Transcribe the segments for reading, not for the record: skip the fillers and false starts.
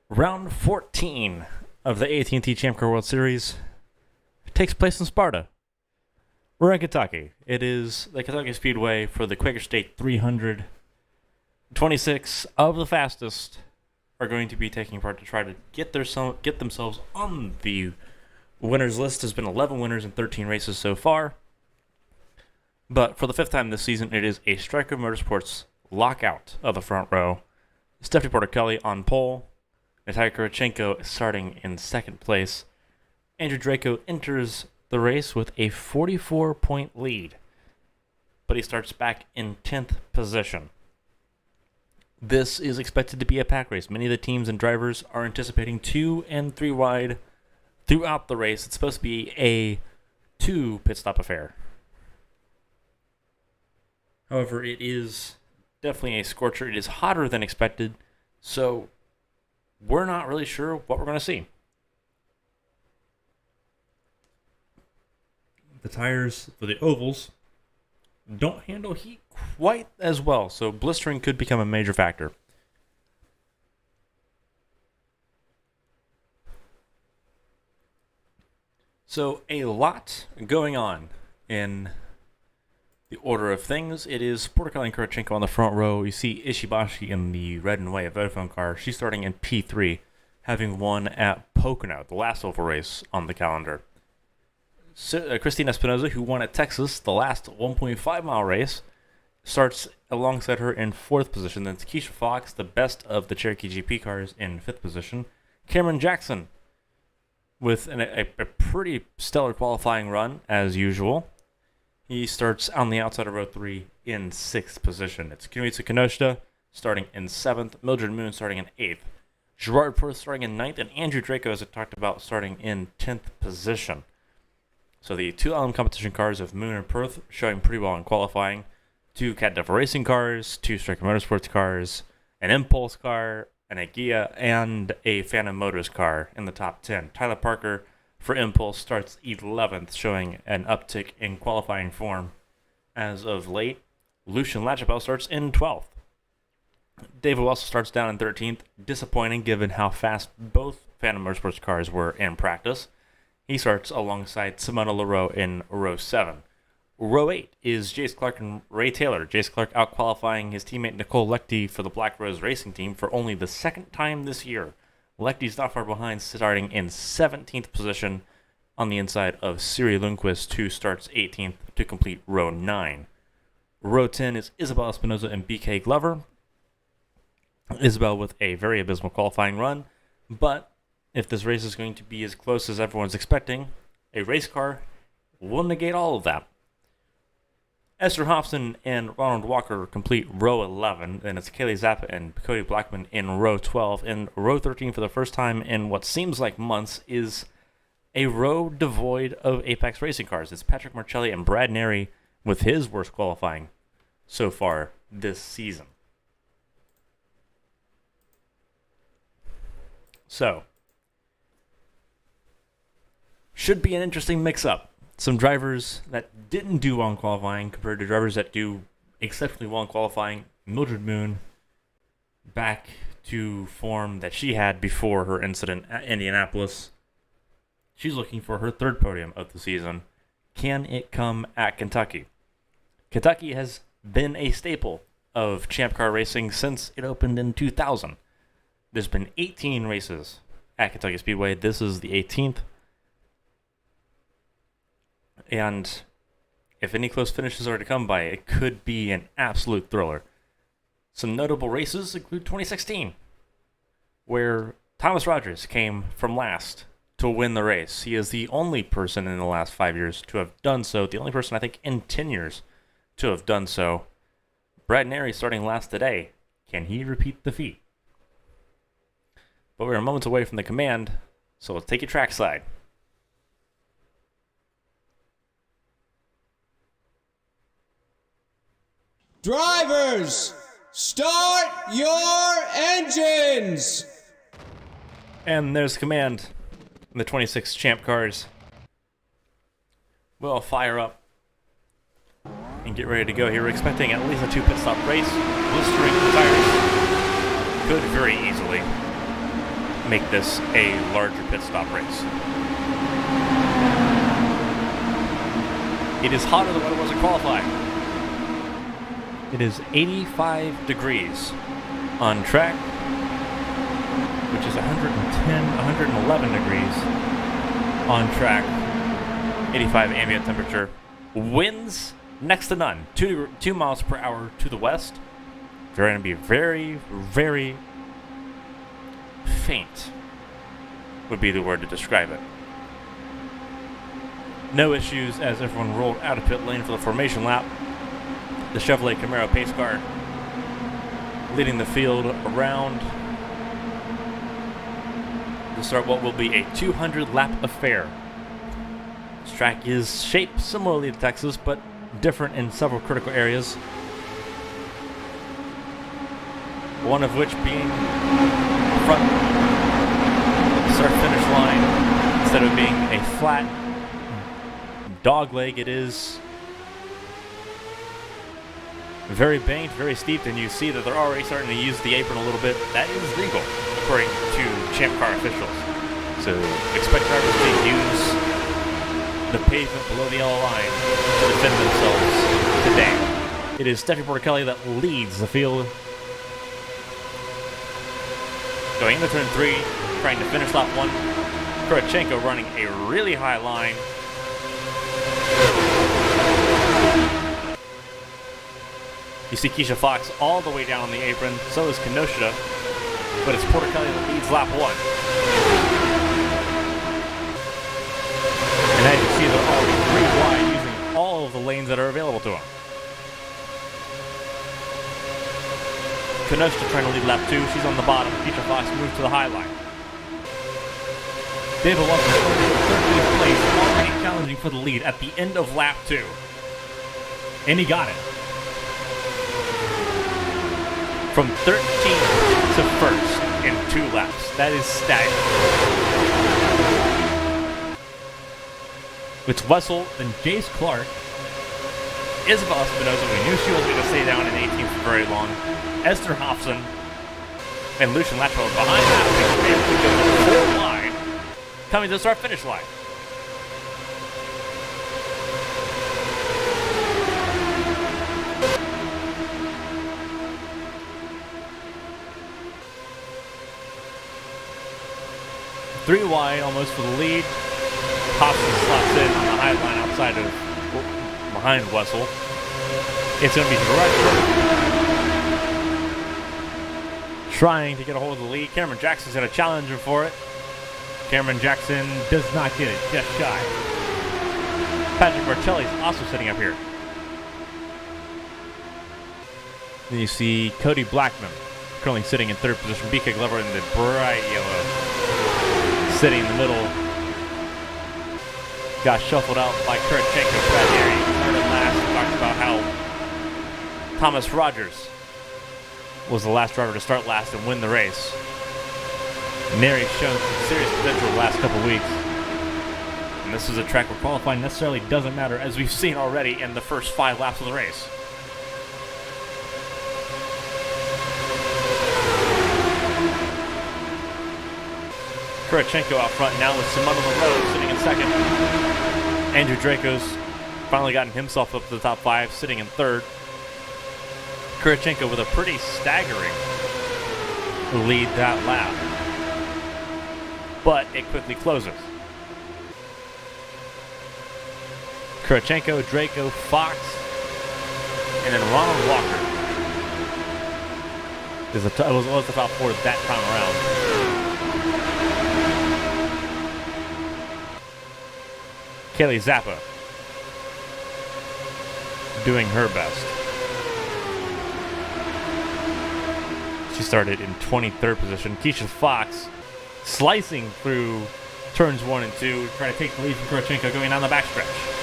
Round 14 of the AT&T Champ Car World Series takes place in Sparta. We're in Kentucky. It is the Kentucky Speedway for the Quaker State 300. 26 of the fastest are going to be taking part to try to get themselves on the winners list. There's been 11 winners in 13 races so far. But for the fifth time this season, it is a Stryker Motorsports lockout of the front row. Stephanie Porter-Kelly on pole. Natalia Kurichenko starting in second place. Andrew Draco enters the race with a 44-point lead, but he starts back in 10th position. This is expected to be a pack race. Many of the teams and drivers are anticipating 2 and 3 wide throughout the race. It's supposed to be a 2 pit stop affair. However, it is definitely a scorcher. It is hotter than expected, so we're not really sure what we're going to see. The tires for the ovals don't handle heat quite as well, so blistering could become a major factor. So a lot going on in the order of things. It is Porter-Kelly and Kurichenko on the front row. You see Ishibashi in the red and white Vodafone car. She's starting in P3, having won at Pocono, the last oval race on the calendar. Christine Espinoza, who won at Texas, the last 1.5-mile race, starts alongside her in 4th position. Then it's Keisha Fox, the best of the Cherokee GP cars, in 5th position. Cameron Jackson with a pretty stellar qualifying run, as usual. He starts on the outside of row 3 in 6th position. It's Kimitsu Kinoshita starting in 7th, Mildred Moon starting in 8th, Gerard Perth starting in 9th, and Andrew Draco, as I talked about, starting in 10th position. So the 2 LM competition cars of Moon and Perth showing pretty well in qualifying. 2 Cat Devil Racing cars, 2 Stryker Motorsports cars, an Impulse car, an Agia, and a Phantom Motors car in the top 10. Tyler Parker for Impulse starts 11th, showing an uptick in qualifying form as of late. Lucian Lachapelle starts in 12th. David Wells starts down in 13th. Disappointing given how fast both Phantom Motorsports cars were in practice. He starts alongside Simona Leroux in row 7. Row 8 is Jace Clark and Ray Taylor. Jace Clark out-qualifying his teammate Nicole Lechty for the Black Rose Racing Team for only the second time this year. Lechty's not far behind, starting in 17th position on the inside of Siri Lundquist, who starts 18th to complete row 9. Row 10 is Isabel Espinoza and BK Glover. Isabel with a very abysmal qualifying run, but if this race is going to be as close as everyone's expecting, a race car will negate all of that. Esther Hobson and Ronald Walker complete row 11, and it's Kaylee Zappa and Cody Blackman in row 12. And row 13, for the first time in what seems like months, is a row devoid of Apex racing cars. It's Patrick Marcelli and Brad Neri with his worst qualifying so far this season. So, should be an interesting mix-up. Some drivers that didn't do well in qualifying compared to drivers that do exceptionally well in qualifying. Mildred Moon back to form that she had before her incident at Indianapolis. She's looking for her 3rd podium of the season. Can it come at Kentucky? Kentucky has been a staple of Champ Car racing since it opened in 2000. There's been 18 races at Kentucky Speedway. This is the 18th. And if any close finishes are to come by, it could be an absolute thriller. Some notable races include 2016, where Thomas Rogers came from last to win the race. He is the only person in the last 5 years to have done so, the only person I think in 10 years to have done so. Brad Neri starting last today. Can he repeat the feat? But we're moments away from the command, so let's take it trackside. Drivers, start your engines! And there's command in the 26 Champ cars. We'll fire up and get ready to go here. We're expecting at least a 2 pit stop race. Blistering the tires could very easily make this a larger pit stop race. It is hotter than what it was in qualifying. It is 85 degrees on track, which is 111 degrees on track. 85 ambient temperature. Winds next to none. 2 miles per hour to the west. They're going to be very, very faint, would be the word to describe it. No issues as everyone rolled out of pit lane for the formation lap. The Chevrolet Camaro pace car leading the field around to start what will be a 200 lap affair. This track is shaped similarly to Texas, but different in several critical areas. One of which being the front start-finish line. Instead of being a flat dog leg, it is very banked, very steep, and you see that they're already starting to use the apron a little bit. That is legal, according to Champ Car officials. So expect drivers to use the pavement below the yellow line to defend themselves today. It is Steffi Porticelli that leads the field. Going into turn 3, trying to finish lap 1. Kurachenko running a really high line. You see Keisha Fox all the way down on the apron. So is Kenosha. But it's Porticelli that leads lap 1. And as you see, they're already 3 wide, using all of the lanes that are available to them. Kenosha trying to lead lap 2. She's on the bottom. Keisha Fox moves to the high line. David Wilson started in 13th place, already challenging for the lead at the end of lap 2. And he got it. From 13th to 1st in 2 laps. That is staggering. It's Wessel, then Jace Clark, Isabel Espinosa. We knew she was going to stay down in 18th for very long. Esther Hobson and Lucian Latchwell behind that. 4 wide, coming to the start-finish line. Three wide, almost for the lead. Hobson slots in on the high line outside of, behind Wessel. It's going to be direct. Trying to get a hold of the lead. Cameron Jackson's going to challenge him for it. Cameron Jackson does not get it, just shy. Patrick Marcelli's also sitting up here. Then you see Cody Blackman currently sitting in 3rd position. BK Glover in the bright yellow, sitting in the middle. Got shuffled out by Kurachenko. Brad Neri started last. Talked about how Thomas Rogers was the last driver to start last and win the race. Neri's shown some serious potential the last couple weeks. And this is a track where qualifying necessarily doesn't matter, as we've seen already in the first 5 laps of the race. Kurachenko out front now with Simone LaRose sitting in 2nd. Andrew Draco's finally gotten himself up to the top 5, sitting in 3rd. Kurachenko with a pretty staggering lead that lap. But it quickly closes. Kurachenko, Draco, Fox, and then Ronald Walker was the top 4 that time around. Kaylee Zappa doing her best. She started in 23rd position. Keisha Fox slicing through turns 1 and 2, trying to take the lead from Kurachenko going down the backstretch.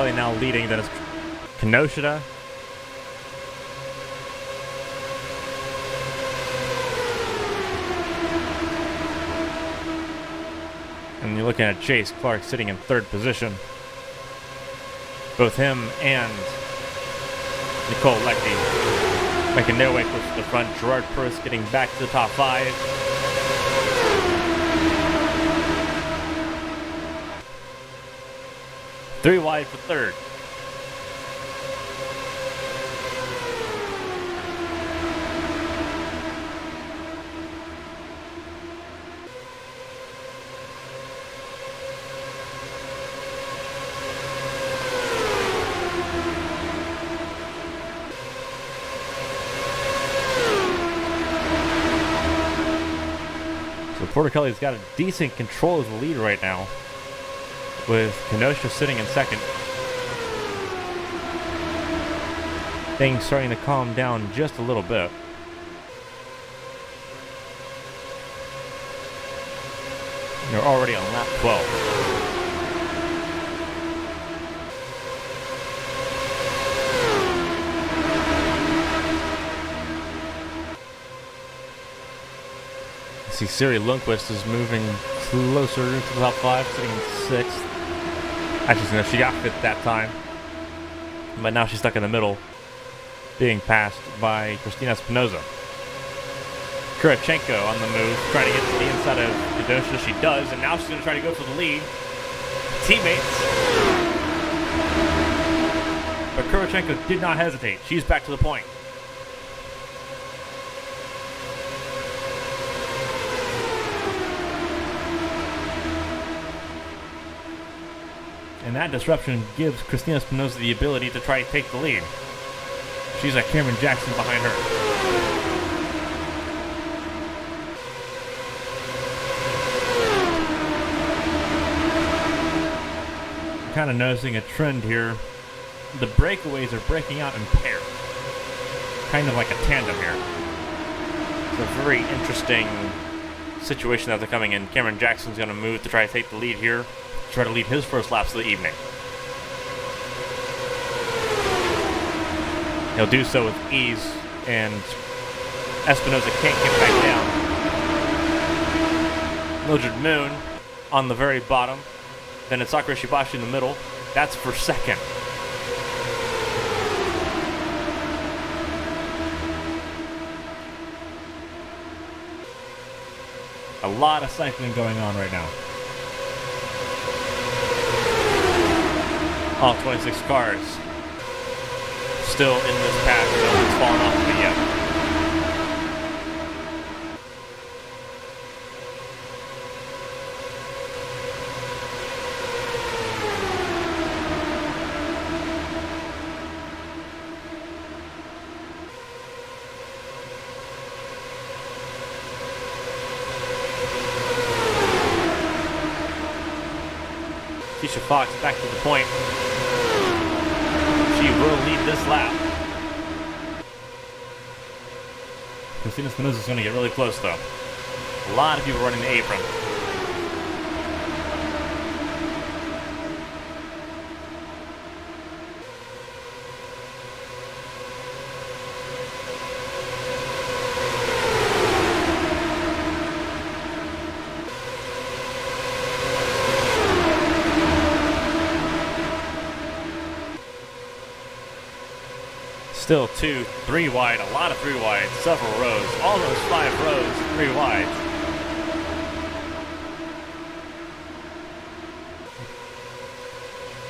Kelly now leading. Then it's Kenosha. And you're looking at Chase Clark sitting in third position. Both him and Nicole Leckie making their way close to the front. Gerard Purse getting back to the top 5. Three wide for third. Porter Kelly's got a decent control of the lead right now, with Kenosha sitting in second. Things starting to calm down just a little bit. They're already on lap 12. See, Siri Lundquist is moving closer to the top 5, sitting in 6th. Actually, no, she got 5th that time. But now she's stuck in the middle, being passed by Christina Espinoza. Kurachenko on the move, trying to get to the inside of Kenosha. She does, and now she's going to try to go for the lead. Teammates. But Kurachenko did not hesitate. She's back to the point. And that disruption gives Christina Espinoza the ability to try to take the lead. She's like Cameron Jackson behind her. I'm kind of noticing a trend here. The breakaways are breaking out in pairs. Kind of like a tandem here. It's a very interesting situation that they're coming in. Cameron Jackson's going to move to try to take the lead here. Try to lead his first laps of the evening. He'll do so with ease, and Espinoza can't get back down. Mildred Moon on the very bottom. Then it's Sakura Shibashi in the middle. That's for second. A lot of cycling going on right now. All 26 cars still in this pack. Nobody's fallen off of it yet. Keisha Fox back to the point. She will lead this lap. Christina Espinoza is going to get really close, though. A lot of people running the apron. Still 2, 3 wide, a lot of 3 wide, several rows, almost 5 rows, 3 wide.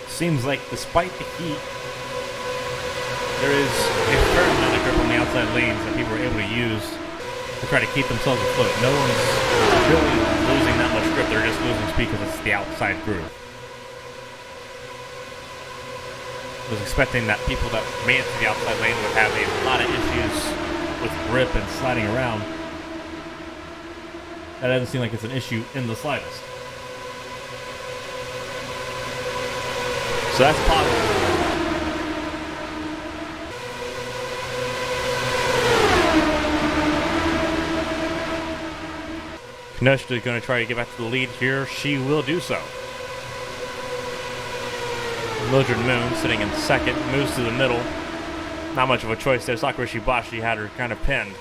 Seems like despite the heat, there is a fair amount of grip on the outside lanes that people are able to use to try to keep themselves afloat. No one's really losing that much grip, they're just losing speed because it's the outside groove. Was expecting that people that made it to the outside lane would have a lot of issues with grip and sliding around. That doesn't seem like it's an issue in the slightest. So that's positive. Kenosha is going to try to get back to the lead here. She will do so. Mildred Moon sitting in second, moves to the middle. Not much of a choice there. Sakura Shibashi had her kind of pinned.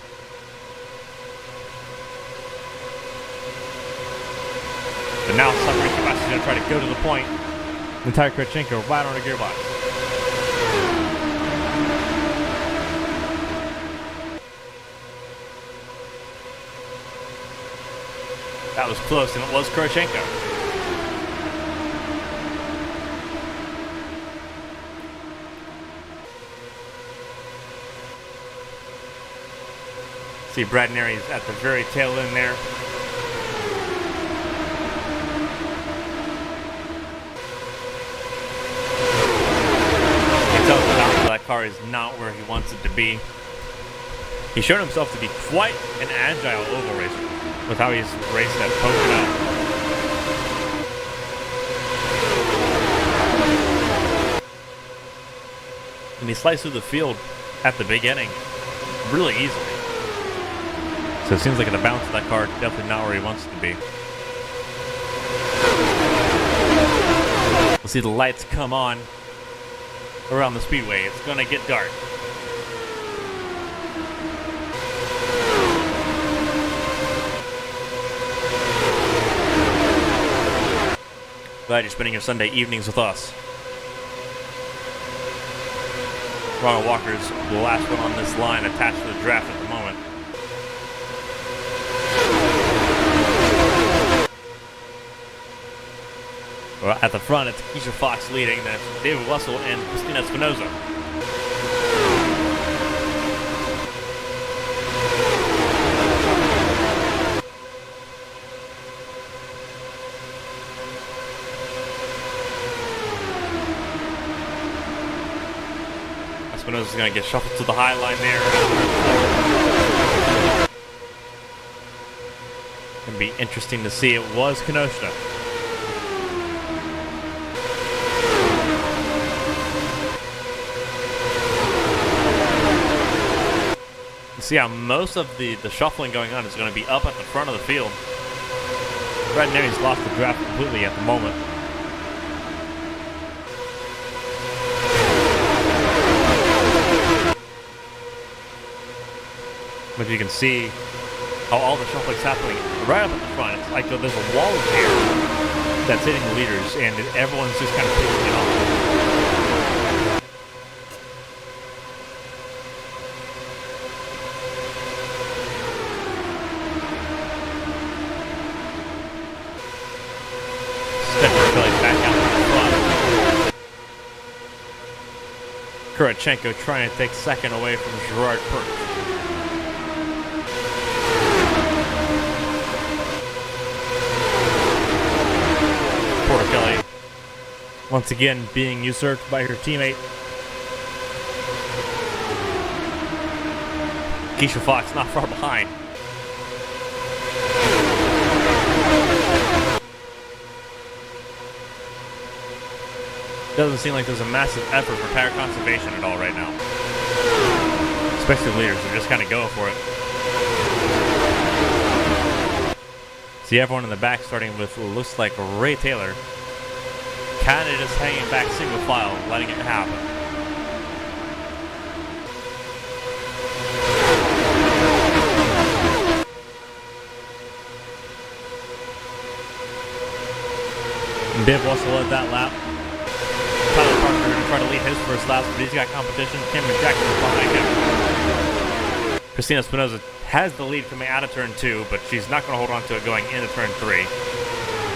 But now Sakura Shibashi is going to try to go to the point. Natalia Kurchenko right on her gearbox. That was close, and it was Kurchenko. See Brad Neri's at the very tail end there. You can tell the balance of that car is not where he wants it to be. He's shown himself to be quite an agile oval racer with how he's raced at Pocono. And he sliced through the field at the beginning really easily. So it seems like the balance of that car definitely not where he wants it to be. We'll see the lights come on around the speedway. It's gonna get dark. Glad you're spending your Sunday evenings with us. Ronald Walker's the last one on this line attached to the draft at the moment. Well, at the front, it's Keisha Fox leading, then it's David Russell and Christina Espinoza. Espinoza's going to get shuffled to the high line there. Going to be interesting to see. It was Kenosha. See how most of the shuffling going on is going to be up at the front of the field. Brad Neri's lost the draft completely at the moment. But you can see how all the shuffling's happening right up at the front. It's like there's a wall of air that's hitting the leaders, and everyone's just kind of picking it off. Kurchenko trying to take second away from Gerard Perk. Porter Kelly once again being usurped by her teammate. Keisha Fox not far behind. Doesn't seem like there's a massive effort for tire conservation at all right now. Especially leaders, they're just kind of going for it. See everyone in the back starting with what looks like Ray Taylor. Kind of just hanging back single file, letting it happen. And Biv also led that lap. Tyler Parker going to try to lead his first lap, but he's got competition. Cameron Jackson is behind him. Christina Espinoza has the lead coming out of turn 2, but she's not going to hold on to it going into turn 3.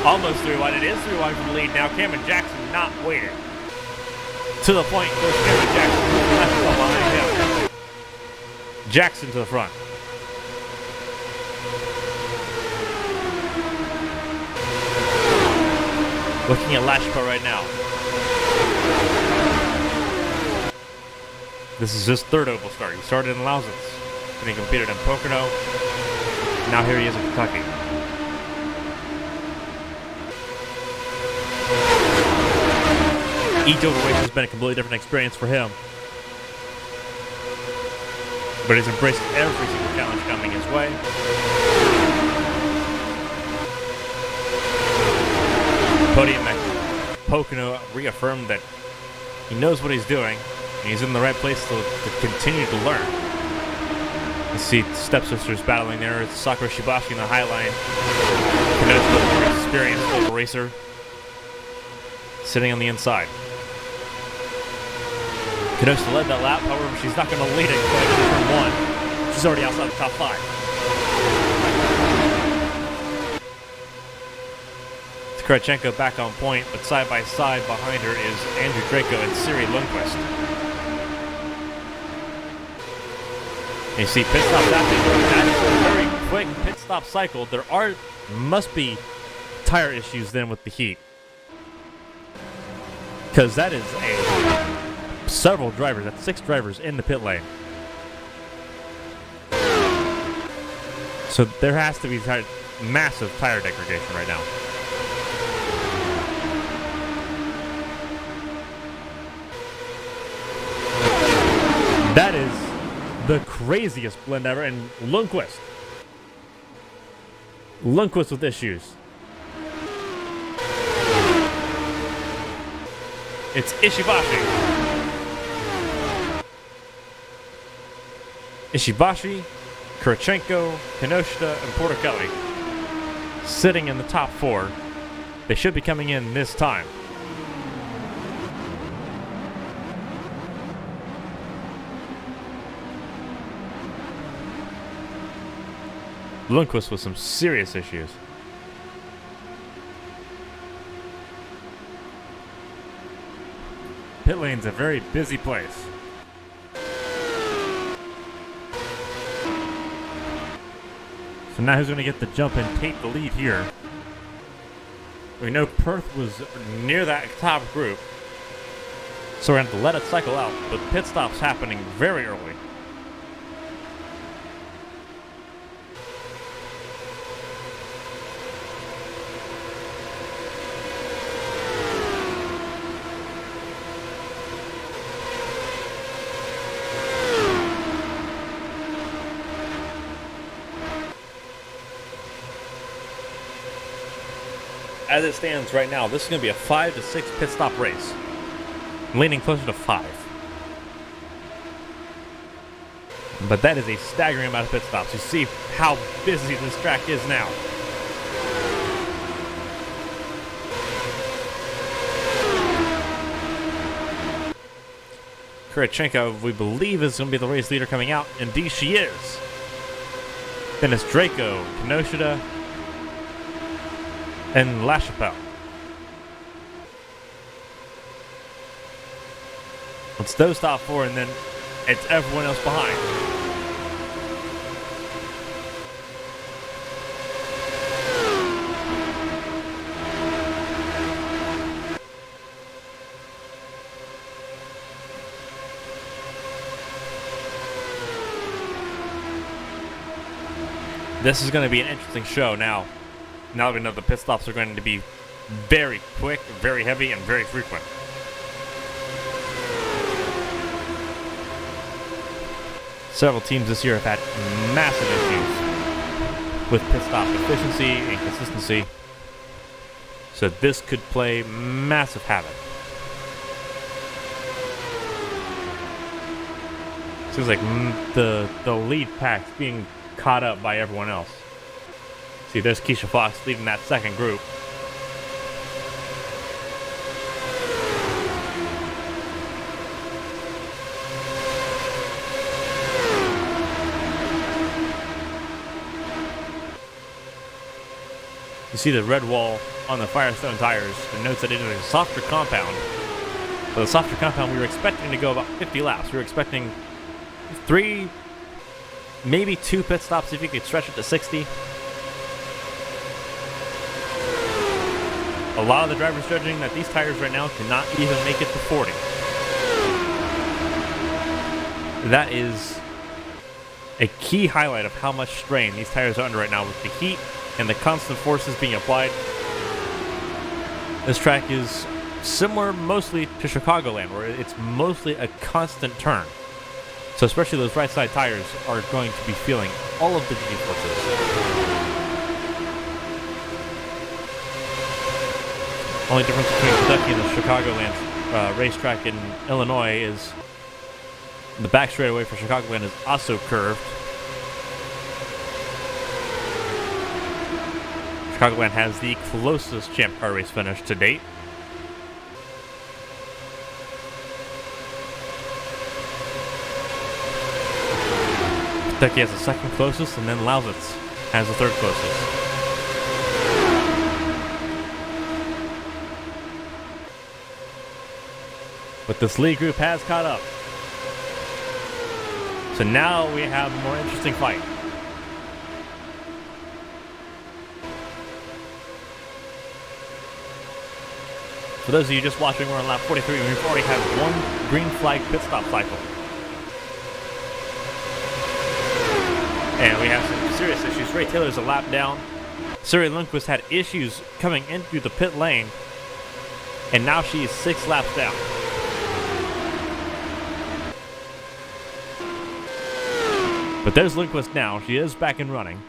Almost 3 wide. It is 3 wide from the lead now. Cameron Jackson not waiting. To the point goes Cameron Jackson. Left behind him. Jackson to the front. Looking at Lashpa right now. This is his third oval start. He started in Lausitz, and he competed in Pocono. Now here he is in Kentucky. Each oval race has been a completely different experience for him. But he's embraced every single challenge coming his way. Podium at Pocono reaffirmed that He knows what he's doing, and he's in the right place to continue to learn. You see stepsisters battling there. It's Sakura Shibashi in the high line. Kanoshita, the more experienced little racer, sitting on the inside. Kanoshita led that lap, however, she's not going to lead it going into turn 1. She's already outside the top 5. Kurachenko back on point, but side by side behind her is Andrew Draco and Siri Lundqvist. And you see pit stop happening. That is a very quick pit stop cycle. There must be tire issues then with the heat, because that is several drivers. That's 6 drivers in the pit lane. So there has to be massive tire degradation right now. That is the craziest blend ever, and Lundqvist with issues. It's Ishibashi, Kurachenko, Kanoshita, and Porticelli sitting in the top 4. They should be coming in this time. Lundqvist with some serious issues. Pit lane's a very busy place. So now who's going to get the jump and take the lead here? We know Perth was near that top group, so we're going to have to let it cycle out, but pit stop's happening very early. As it stands right now, this is going to be a 5 to 6 pit stop race. I'm leaning closer to 5. But that is a staggering amount of pit stops. You see how busy this track is now. Kurachenko, we believe, is going to be the race leader coming out. Indeed, she is. Then it's Draco, Kanoshita, and LaChapelle. It's those top 4, and then it's everyone else behind. This is going to be an interesting show now. Now that we know the pit stops are going to be very quick, very heavy, and very frequent. Several teams this year have had massive issues with pit stop efficiency and consistency. So this could play massive havoc. Seems like the lead pack's being caught up by everyone else. See, there's Keisha Fox leading that second group. You see the red wall on the Firestone tires. It notes that it is a softer compound. But the softer compound, we were expecting to go about 50 laps. We were expecting 3, maybe 2 pit stops if you could stretch it to 60. A lot of the drivers judging that these tires right now cannot even make it to 40. That is a key highlight of how much strain these tires are under right now with the heat and the constant forces being applied. This track is similar mostly to Chicagoland, where it's mostly a constant turn. So especially those right side tires are going to be feeling all of the G-forces. Only difference between Kentucky and the Chicagoland racetrack in Illinois is the back straightaway for Chicagoland is also curved. Chicagoland has the closest Champ Car race finish to date. Kentucky has the second closest, and then Lausitz has the third closest. But this lead group has caught up. So now we have a more interesting fight. For those of you just watching, we're on lap 43, and we've already had one green flag pit stop cycle. And we have some serious issues. Ray Taylor's a lap down. Suri Lundquist had issues coming into the pit lane, and now she is 6 laps down. But there's Lundquist now. She is back and running.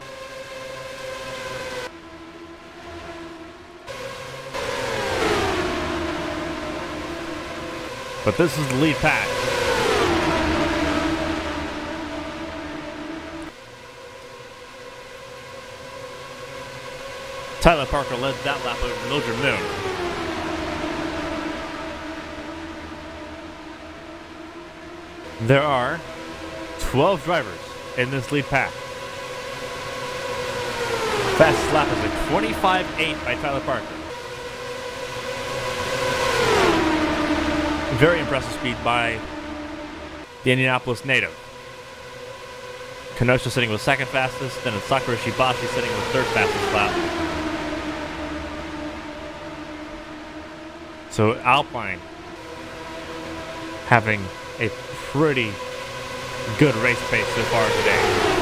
But this is the lead pack. Tyler Parker led that lap over Mildred Moon. There are 12 drivers in this lead pack. Fastest lap is a 25.8 by Tyler Parker. Very impressive speed by the Indianapolis native. Kenosha sitting with second fastest, then it's Sakura Shibashi sitting with third fastest lap. So Alpine having a pretty good race pace so far today.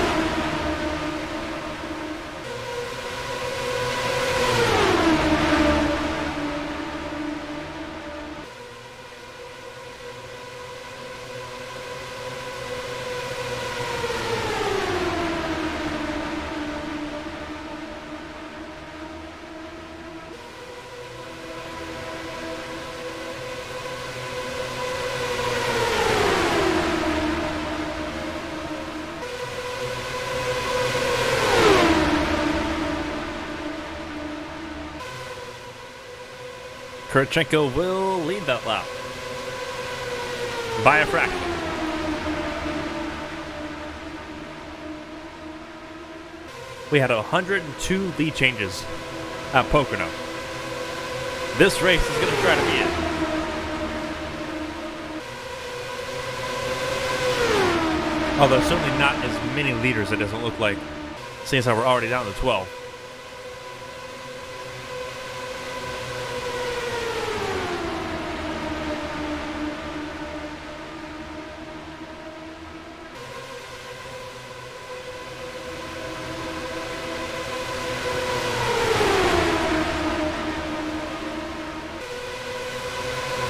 Kurchenko will lead that lap by a fraction. We had 102 lead changes at Pocono. This race is going to try to be it. Although certainly not as many leaders, it doesn't look like, seeing as how we're already down to 12.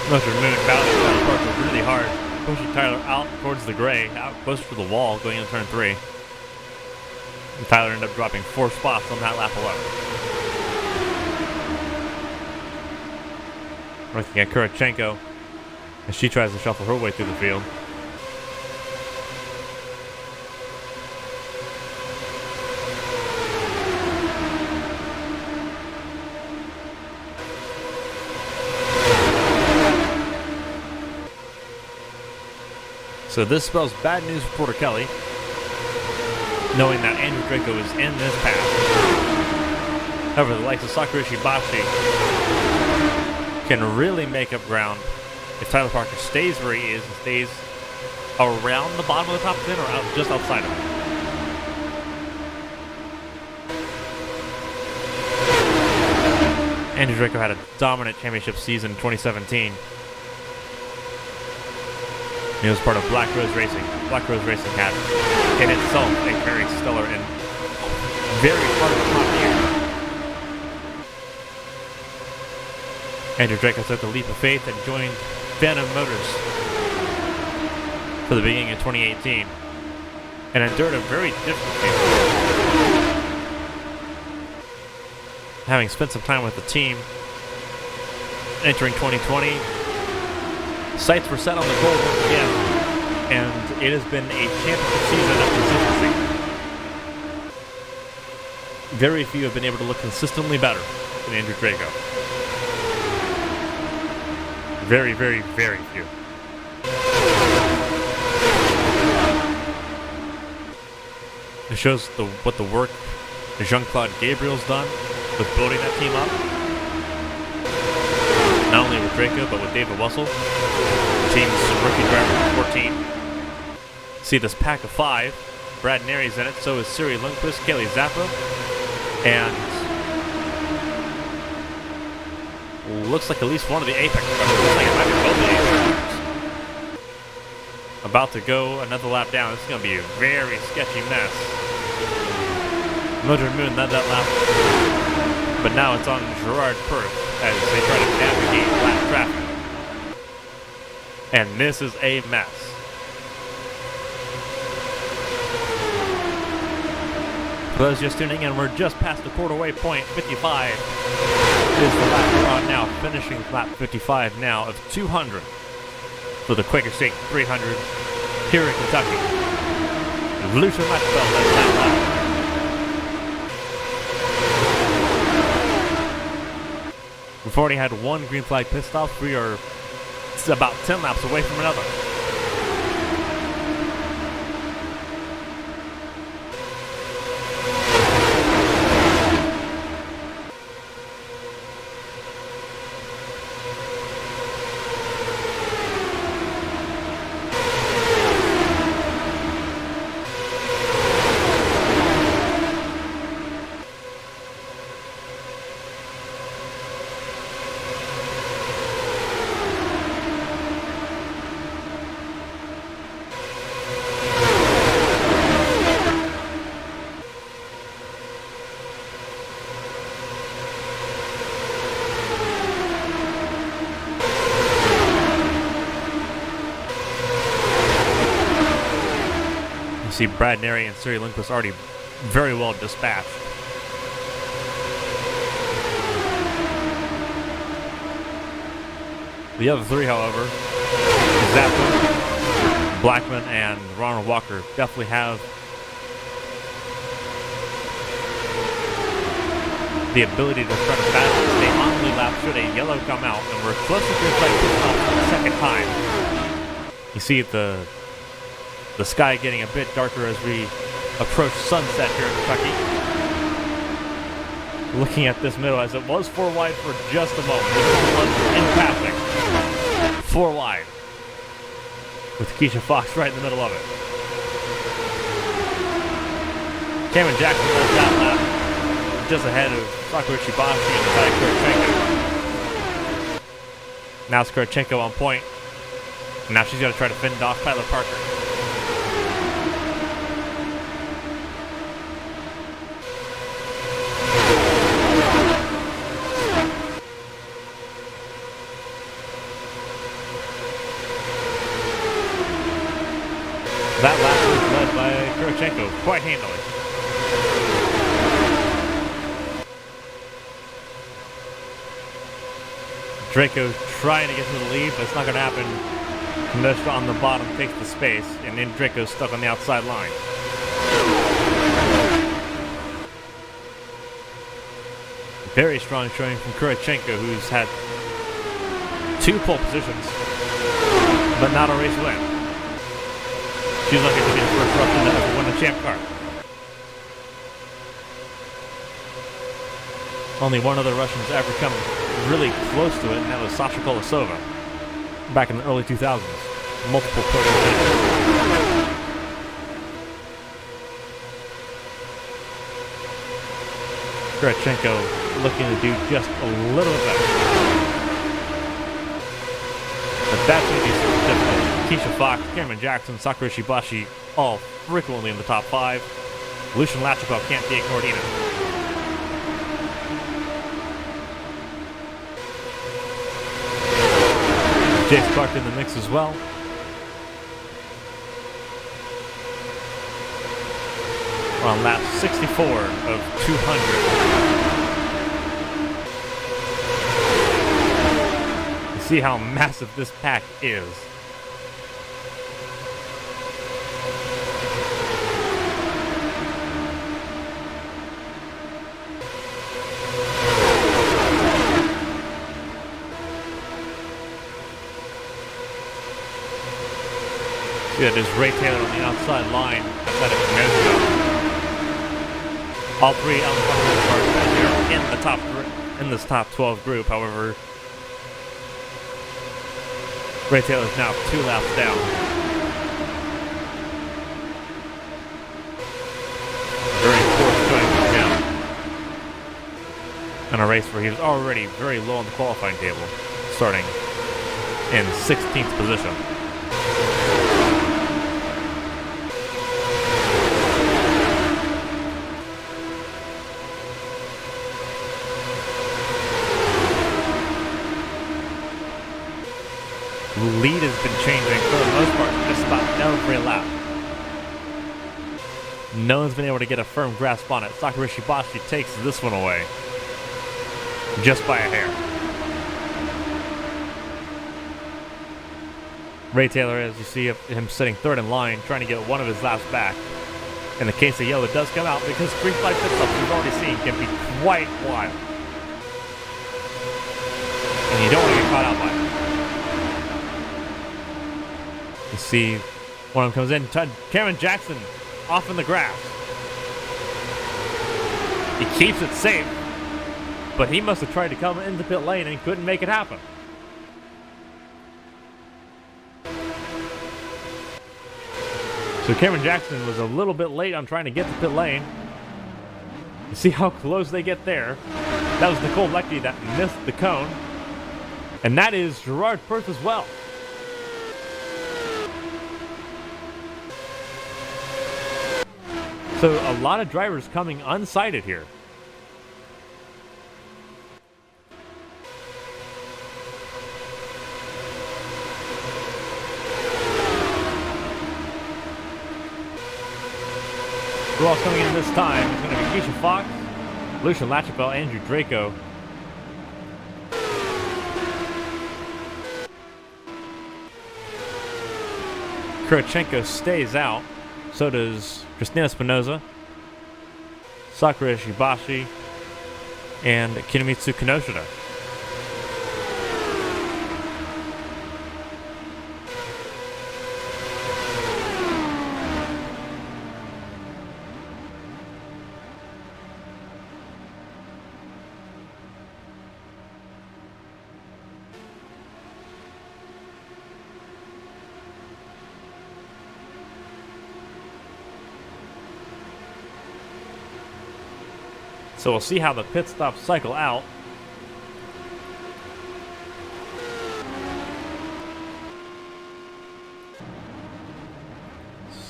Mildred Moon battling Tyler Parker really hard, pushing Tyler out towards the gray, out closer to the wall going into turn 3. And Tyler ended up dropping 4 spots on that lap alone. Looking at Kurchenko as she tries to shuffle her way through the field. So this spells bad news for Porter Kelly, knowing that Andrew Draco is in this path. However, the likes of Sakura Shibashi can really make up ground if Tyler Parker stays where he is and stays around the bottom of the top 10 or out just outside of it. Andrew Draco had a dominant championship season in 2017. He was part of Black Rose Racing. Black Rose Racing had in itself a very stellar and very part of the top year. Andrew Draco took the leap of faith and joined Phantom Motors for the beginning of 2018 and endured a very difficult season. Having spent some time with the team entering 2020, Sights were set on the goal once again, and it has been a championship season of consistency. Very few have been able to look consistently better than Andrew Draco. Very, very, very few. It shows what the work Jean-Claude Gabriel's done with building that team up. Not only with Draco, but with David Wessel, the team's rookie driver 14. See this pack of 5. Brad Neri's in it, so is Siri Lundqvist, Kaylee Zappa, and looks like at least one of the Apex drivers. Looks like it might be both the Apex drivers. About to go another lap down. This is going to be a very sketchy mess. Mildred Moon led that lap, but now it's on Gerard Perth as they try to navigate lap traffic. And this is a mess. For those just tuning in, we're just past the quarter-way point. 55 is the lap we're on now, finishing lap 55 now of 200 for the Quaker State 300 here in Kentucky. Lucian Lechfeld led that lap. We've already had one green flag pit stop. We are about 10 laps away from another. See Brad Neri and Siri Lundqvist already very well dispatched. The other three, however, Zappa, Blackman, and Ronald Walker definitely have the ability to try to battle and stay on the lap should a yellow come out, and we're close to green flag pit stop for the second time. You see the sky getting a bit darker as we approach sunset here in Kentucky. Looking at this middle as it was 4 wide for just a moment. This was in passing. 4 wide. With Keisha Fox right in the middle of it. Cameron Jackson led that lap. Just ahead of Sakura Shibashi and Ty Kurchenko. Now it's Kurchenko on point. Now she's got to try to fend off Tyler Parker. That lap was led by Kurchenko quite handily. Draco trying to get to the lead, but it's not going to happen. Kanoshka on the bottom takes the space, and then Draco's stuck on the outside line. Very strong showing from Kurchenko, who's had 2 pole positions, but not a race win. She's looking to be the first Russian to ever win a champ car. Only one other Russian's ever come really close to it, and that was Sasha Kolosova back in the early 2000s. Multiple podium finishes. Kurchenko looking to do just a little bit better. But that's going to be super difficult. Keisha Fox, Cameron Jackson, Sakura Shibashi, all frequently in the top 5. Lucian Lachapelle can't be ignored either. Jace Clark in the mix as well. We're on lap 64 of 200. See how massive this pack is. See that there's Ray Taylor on the outside line outside of Commentator. All three cars here in this top 12 group. However, Ray Taylor's now 2 laps down. Very forced going down. In a race where he was already very low on the qualifying table, starting in 16th position. Lead has been changing for the most part just about every lap. No one's been able to get a firm grasp on it. Sakura Shibashi takes this one away just by a hair. Ray Taylor, as you see him sitting third in line, trying to get one of his laps back. In the case of yellow, does come out because green flag pit stops we've already seen can be quite wild. And you don't want to get caught out by it. You see, one of them comes in. Cameron Jackson off in the grass. He keeps it safe, but he must have tried to come into pit lane and couldn't make it happen. So Cameron Jackson was a little bit late on trying to get to pit lane. You see how close they get there. That was Nicole Leckie that missed the cone. And that is Gerard Perth as well. So a lot of drivers coming unsighted here. Who else coming in this time? It's going to be Keisha Fox, Lucia Lachapelle, Andrew Draco. Kurochenko stays out. So does Christina Espinoza, Sakura Shibashi, and Kinemitsu Kinoshita. So we'll see how the pit stops cycle out.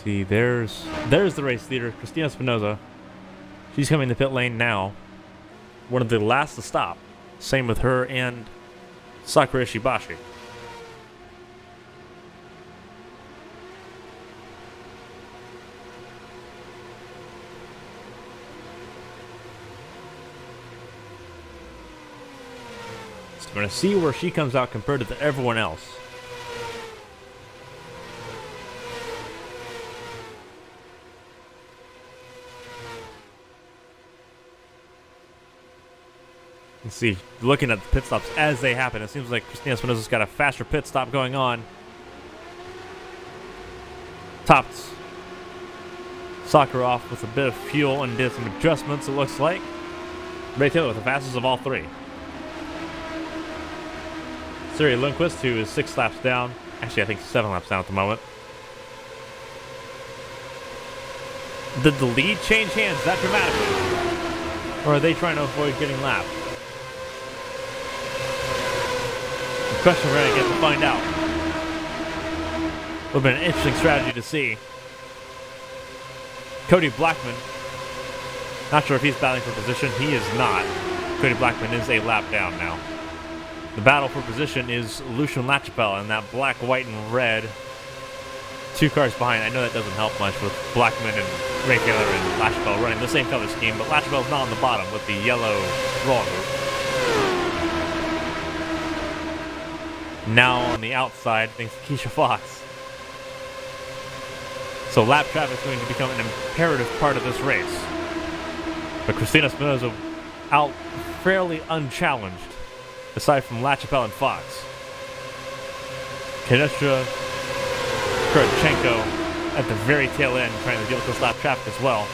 See, there's the race leader, Christina Espinoza. She's coming to pit lane now. One of the last to stop. Same with her and Sakura Shibashi. We're going to see where she comes out compared to everyone else. You see, looking at the pit stops as they happen, it seems like Christina Espinoza's got a faster pit stop going on. Topped Sakura off with a bit of fuel and did some adjustments, it looks like. Ray Taylor with the fastest of all three. Siri Lundqvist, who is 6 laps down. Actually, I think 7 laps down at the moment. Did the lead change hands that dramatically? Or are they trying to avoid getting lapped? The question we're going to get to find out. Would have been an interesting strategy to see. Cody Blackman. Not sure if he's battling for position. He is not. Cody Blackman is a lap down now. The battle for position is Lucian Lachapelle in that black, white, and red. 2 cars behind. I know that doesn't help much with Blackman and Ray Taylor and Lachapelle running the same color scheme, but Lachapelle's not on the bottom with the yellow roller. now on the outside thanks to Keisha Fox. So lap traffic is going to become an imperative part of this race. But Christina Espinosa out fairly unchallenged, aside from LaChapelle and Fox. Kenesha Kurchenko at the very tail end trying to deal with this lap traffic as well.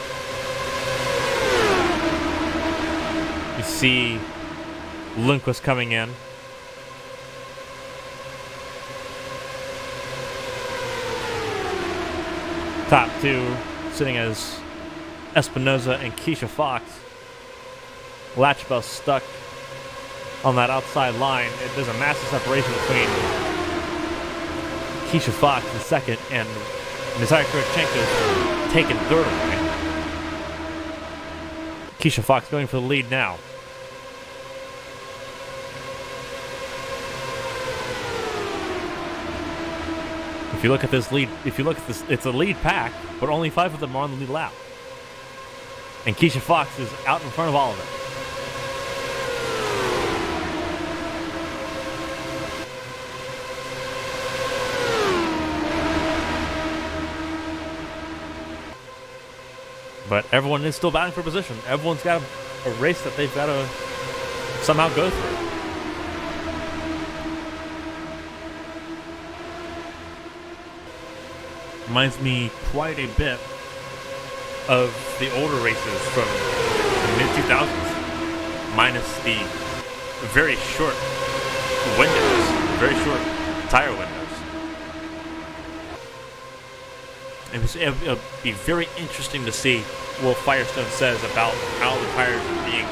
You see Lundqvist coming in. Top two sitting as Espinosa and Keisha Fox. LaChapelle stuck on that outside line. There's a massive separation between Keisha Fox in second and Natalia Kurchenko taking third away. Keisha Fox going for the lead now. If you look at this lead, it's a lead pack, but only 5 of them are on the lead lap. And Keisha Fox is out in front of all of it. But everyone is still battling for position. Everyone's got a race that they've got to somehow go through. Reminds me quite a bit of the older races from the mid-2000s, minus the very short windows, very short tire windows. It'll be very interesting to see what Firestone says about how the tires are being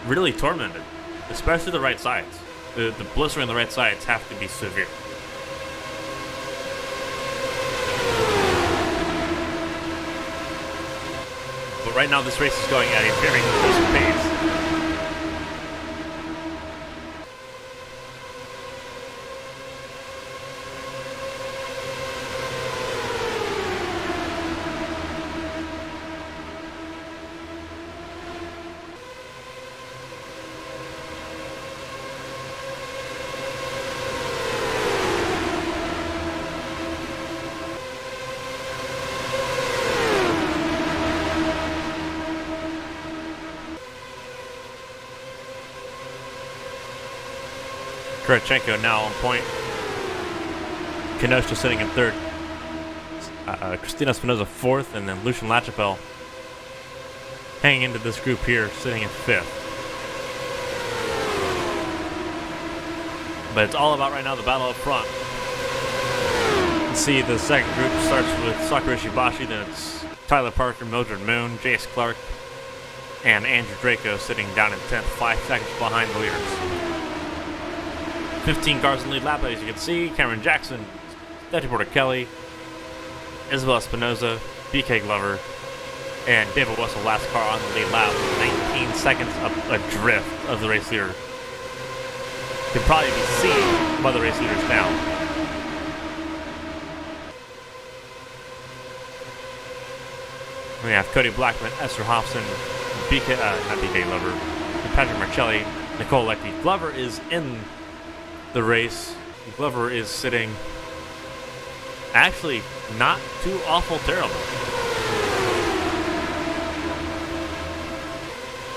really tormented, especially the right sides. The blistering on the right sides have to be severe. But right now this race is going at a very crisp pace. Kurchenko now on point. Kenosha sitting in third. Christina Espinosa fourth, and then Lucian LaChapelle hanging into this group here, sitting in fifth. But it's all about right now the battle up front. You can see the second group starts with Sakura Ishibashi, then it's Tyler Parker, Mildred Moon, Jace Clark, and Andrew Draco sitting down in 10th, 5 seconds behind the leaders. 15 cars in the lead lap, as you can see. Cameron Jackson, Stephanie Porter Kelly, Isabel Espinosa, BK Glover, and David Wessel, last car on the lead lap, 19 seconds adrift of the race leader. Can probably be seen by the race leaders now. We have Cody Blackman, Esther Hobson, not BK Glover, Patrick Marcelli, Nicole Leckie. Glover is in the race. Glover is sitting actually not too awful terrible.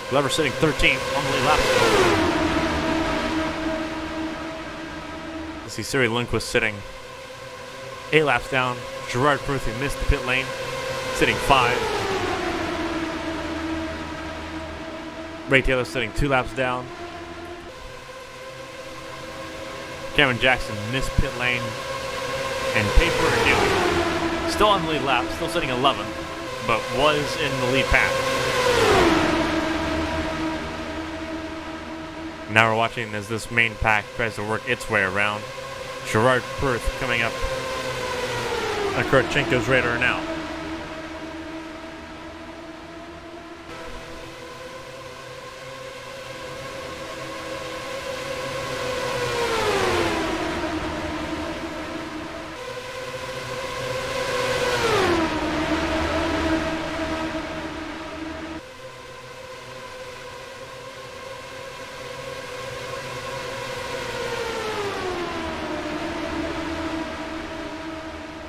Glover sitting 13th on the lead lap. You see Siri Lundqvist sitting 8 laps down. Gerard Pruitt, who missed the pit lane, sitting 5. Ray Taylor sitting 2 laps down. Cameron Jackson missed pit lane and paid for a new. Still on the lead lap, still sitting 11th, but was in the lead pack. Now we're watching as this main pack tries to work its way around. Gerard Perth coming up on Kurchenko's radar now.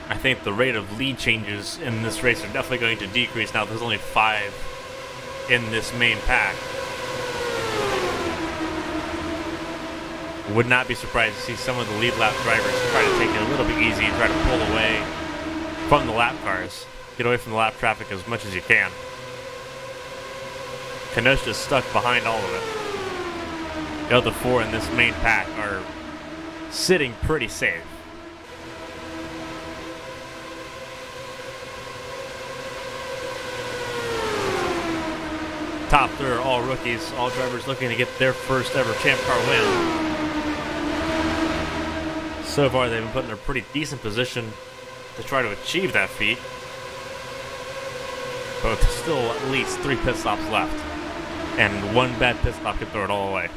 I think the rate of lead changes in this race are definitely going to decrease now. There's only 5 in this main pack. Would not be surprised to see some of the lead lap drivers try to take it a little bit easy and try to pull away from the lap cars. Get away from the lap traffic as much as you can. Kenosha's stuck behind all of it. The other 4 in this main pack are sitting pretty safe. Top 3 are all rookies, all drivers looking to get their first ever Champ Car win. So far, they've been put in a pretty decent position to try to achieve that feat. But there's still at least 3 pit stops left. And 1 bad pit stop could throw it all away.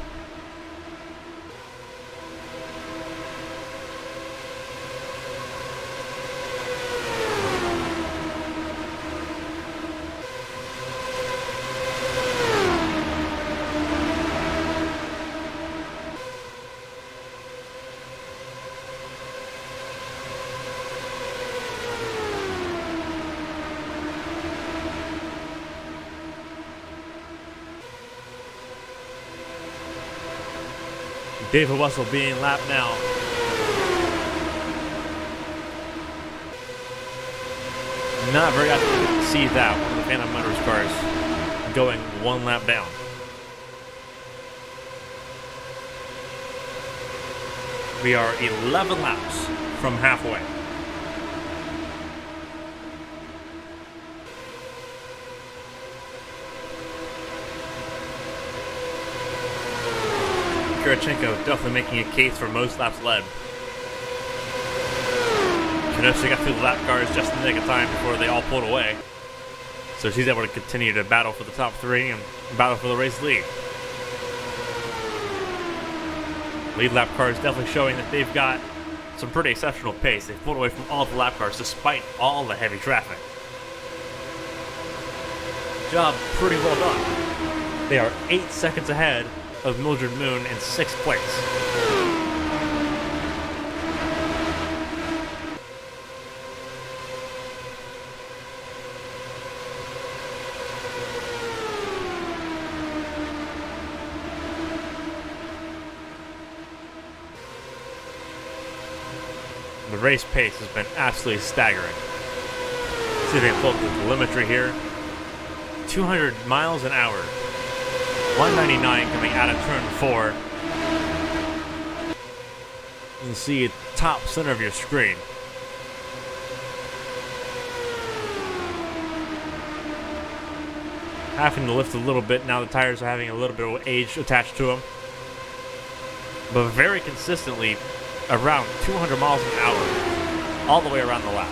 David Wessel being lapped now. Not very often to see that, one of the Phantom Motors cars going 1 lap down. We are 11 laps from halfway. Kirichenko definitely making a case for most laps led. Kenosha got through the lap cars just in the nick of time before they all pulled away. So she's able to continue to battle for the top 3 and battle for the race lead. Lead lap cars definitely showing that they've got some pretty exceptional pace. They've pulled away from all of the lap cars despite all the heavy traffic. Job pretty well done. They are 8 seconds ahead of Mildred Moon in 6th place. The race pace has been absolutely staggering. See if they can pull up the telemetry here. 200 miles an hour. 199 coming out of turn 4. You can see it top center of your screen. Having to lift a little bit now. The tires are having a little bit of age attached to them. But very consistently around 200 miles an hour all the way around the lap.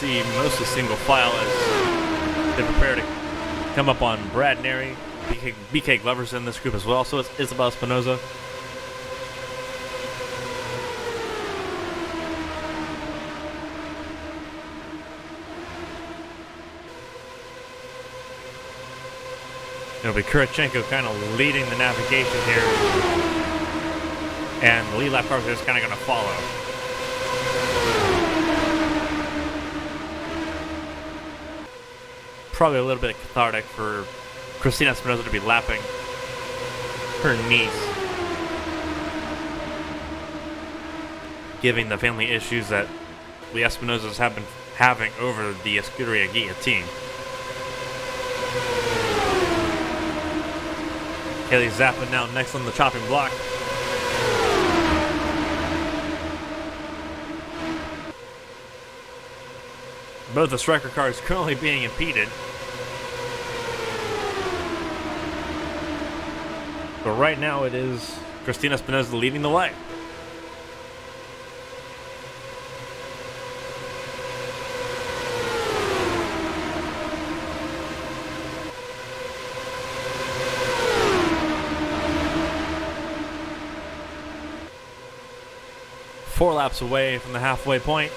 See mostly single file as they prepare to come up on Brad Neri. BK Glover's in this group as well, so it's Isabel Espinoza. It'll be Kirichenko kind of leading the navigation here, and the lead lap cars are just kind of going to follow. Probably a little bit cathartic for Christina Espinoza to be lapping her niece, given the family issues that the Espinozas have been having over the Escuderia Guillotine. Kaylee Zappa now next on the chopping block. Both the striker cars currently being impeded. But right now it is Christina Espinoza leading the way. 4 laps away from the halfway point.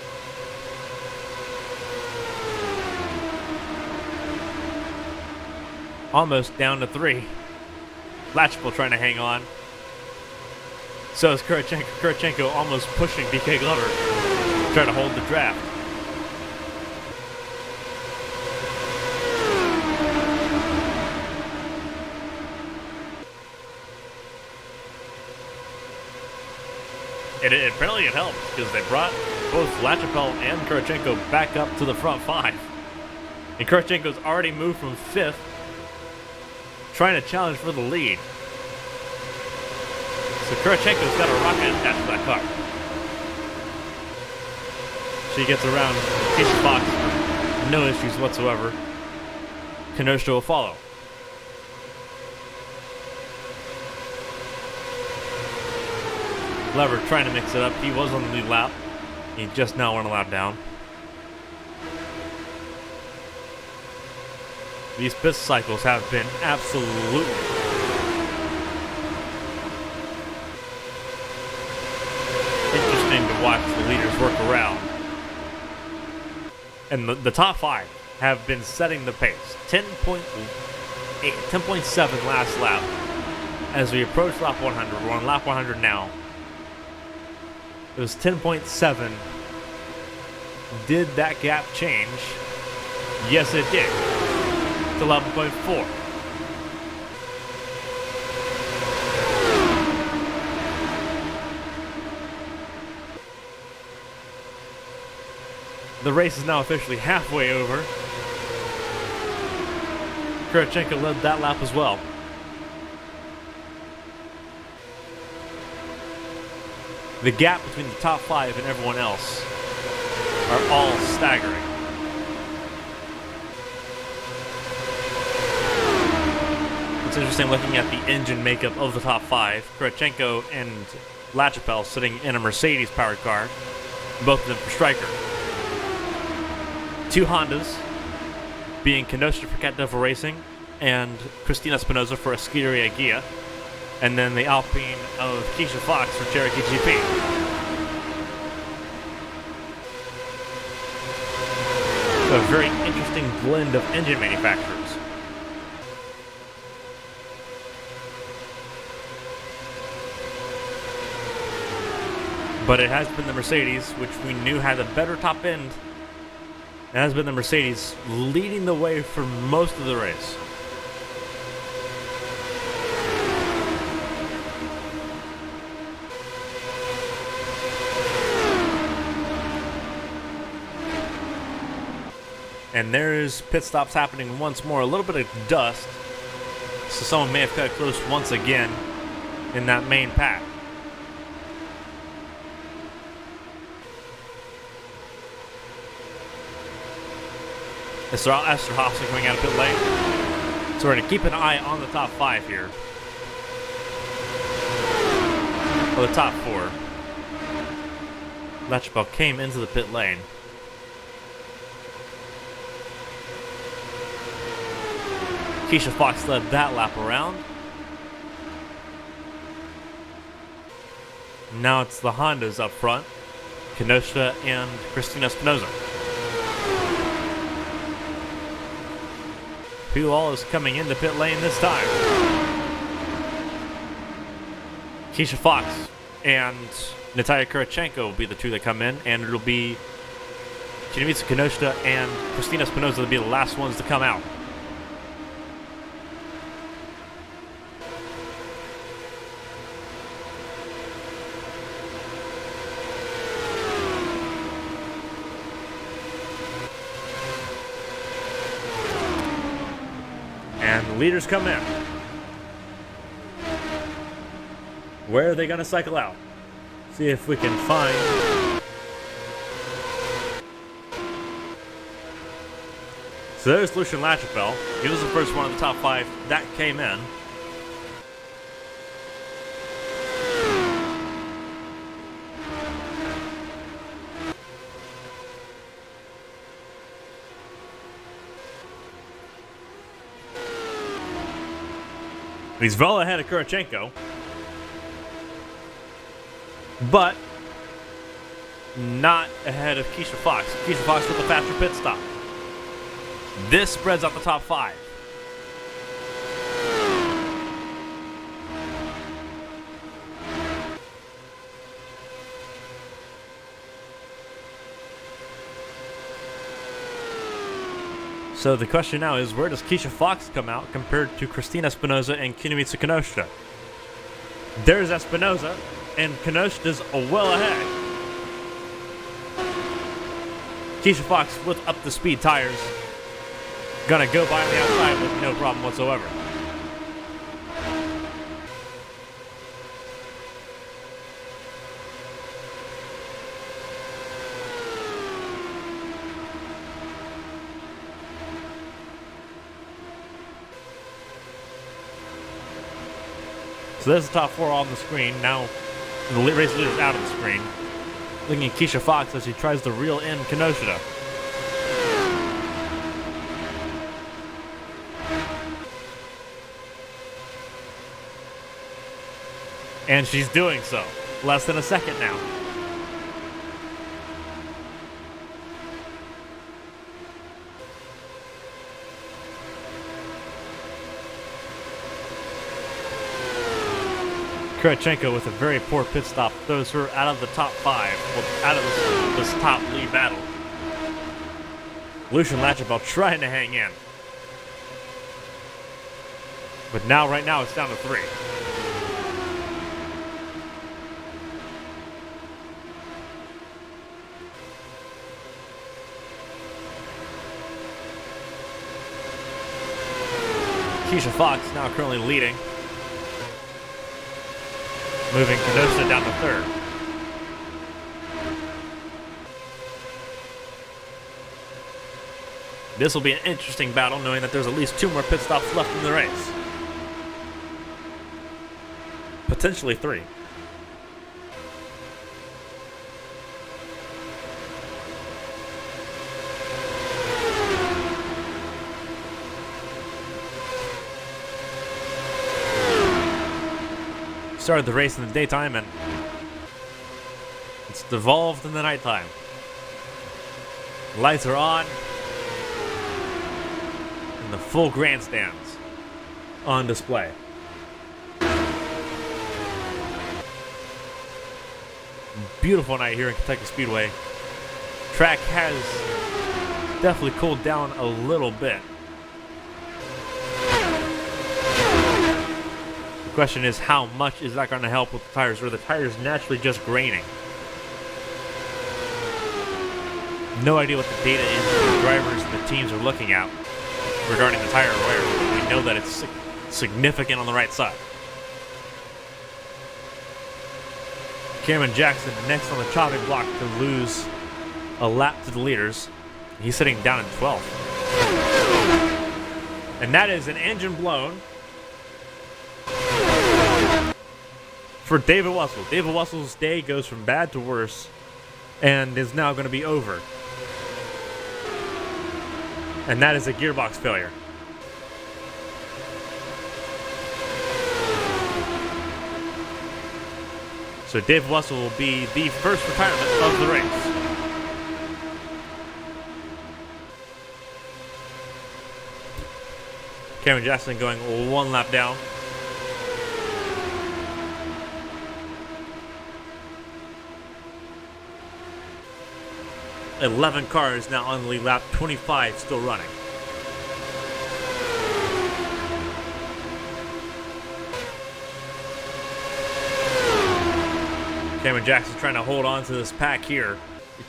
Almost down to 3. Latchpole trying to hang on. So is Kurachenko. Kurachenko almost pushing BK Glover, trying to hold the draft. Apparently it helped, because they brought both Latchapel and Kurachenko back up to the front 5. And Kurachenko's already moved from 5th, trying to challenge for the lead. So Kurachenko's got a rocket attached to that car. She gets around Keisha Fox, no issues whatsoever. Kenosha will follow. Lever trying to mix it up. He was on the lead lap. He just now went a lap down. These pit cycles have been absolutely interesting to watch the leaders work around. And the top 5 have been setting the pace. 10.8, 10.7 last lap. As we approach lap 100, we're on lap 100 now. It was 10.7. Did that gap change? Yes, it did. To 11.4. The race is now officially halfway over. Kurachenko led that lap as well. The gap between the top 5 and everyone else are all staggering. It's interesting looking at the engine makeup of the top 5. Kurachenko and Latchapel sitting in a Mercedes-powered car, both of them for Striker. 2 Hondas, being Kenosha for Cat Devil Racing and Christina Espinoza for Escuderia Gia. And then the Alpine of Keisha Fox for Cherokee GP. So a very interesting blend of engine manufacturers. But it has been the Mercedes, which we knew had a better top end. It has been the Mercedes leading the way for most of the race. And there's pit stops happening once more. A little bit of dust. So someone may have cut close once again in that main pack. It's Esther Hobson coming out of pit lane. So we're going to keep an eye on the top 5 here. Or the top 4. Latchapel came into the pit lane. Keisha Fox led that lap around. Now it's the Hondas up front. Kenosha and Christina Espinoza. Who all is coming into pit lane this time? Keisha Fox and Natalia Kurachenko will be the 2 that come in, and it'll be Shinimitsu Kenosha and Christina Espinoza will be the last ones to come out. And the leaders come in. Where are they going to cycle out? See if we can find... So there's Lucian Latchapel. He was the first one of the top 5 that came in. He's well ahead of Kurachenko. But not ahead of Keisha Fox. Keisha Fox with a faster pit stop. This spreads out the top 5. So the question now is, where does Keisha Fox come out compared to Christina Espinoza and Kinumitsu Kinoshita? There's Espinoza, and Kinoshita's well ahead. Keisha Fox with up the speed tires. Gonna go by on the outside with no problem whatsoever. So there's the top 4 on the screen. Now the race leader's out of the screen. Looking at Keisha Fox as she tries to reel in Kinoshita. And she's doing so. Less than a second now. Kurachenko with a very poor pit stop throws her out of the top 5, well, out of this top lead battle. Lucian Lachapelle trying to hang in. But now, right now, it's down to 3. Keisha Fox now currently leading. Moving Kinoshita down to 3rd. This will be an interesting battle, knowing that there's at least 2 more pit stops left in the race. Potentially 3. Started the race in the daytime and it's devolved in the nighttime. Lights are on and the full grandstands on display. Beautiful night here in Kentucky Speedway. Track has definitely cooled down a little bit. The question is, how much is that going to help with the tires? Or are the tires naturally just graining? No idea what the data is that the drivers and the teams are looking at regarding the tire wear, but we know that it's significant on the right side. Cameron Jackson next on the chopping block to lose a lap to the leaders. He's sitting down in 12th. And that is an engine blown for David Wessel. David Wessel's day goes from bad to worse and is now going to be over. And that is a gearbox failure. So Dave Wessel will be the first retirement of the race. Cameron Jackson going 1 lap down. $11 cars now on the lead lap, 25 still running. Cameron Jackson trying to hold on to this pack here.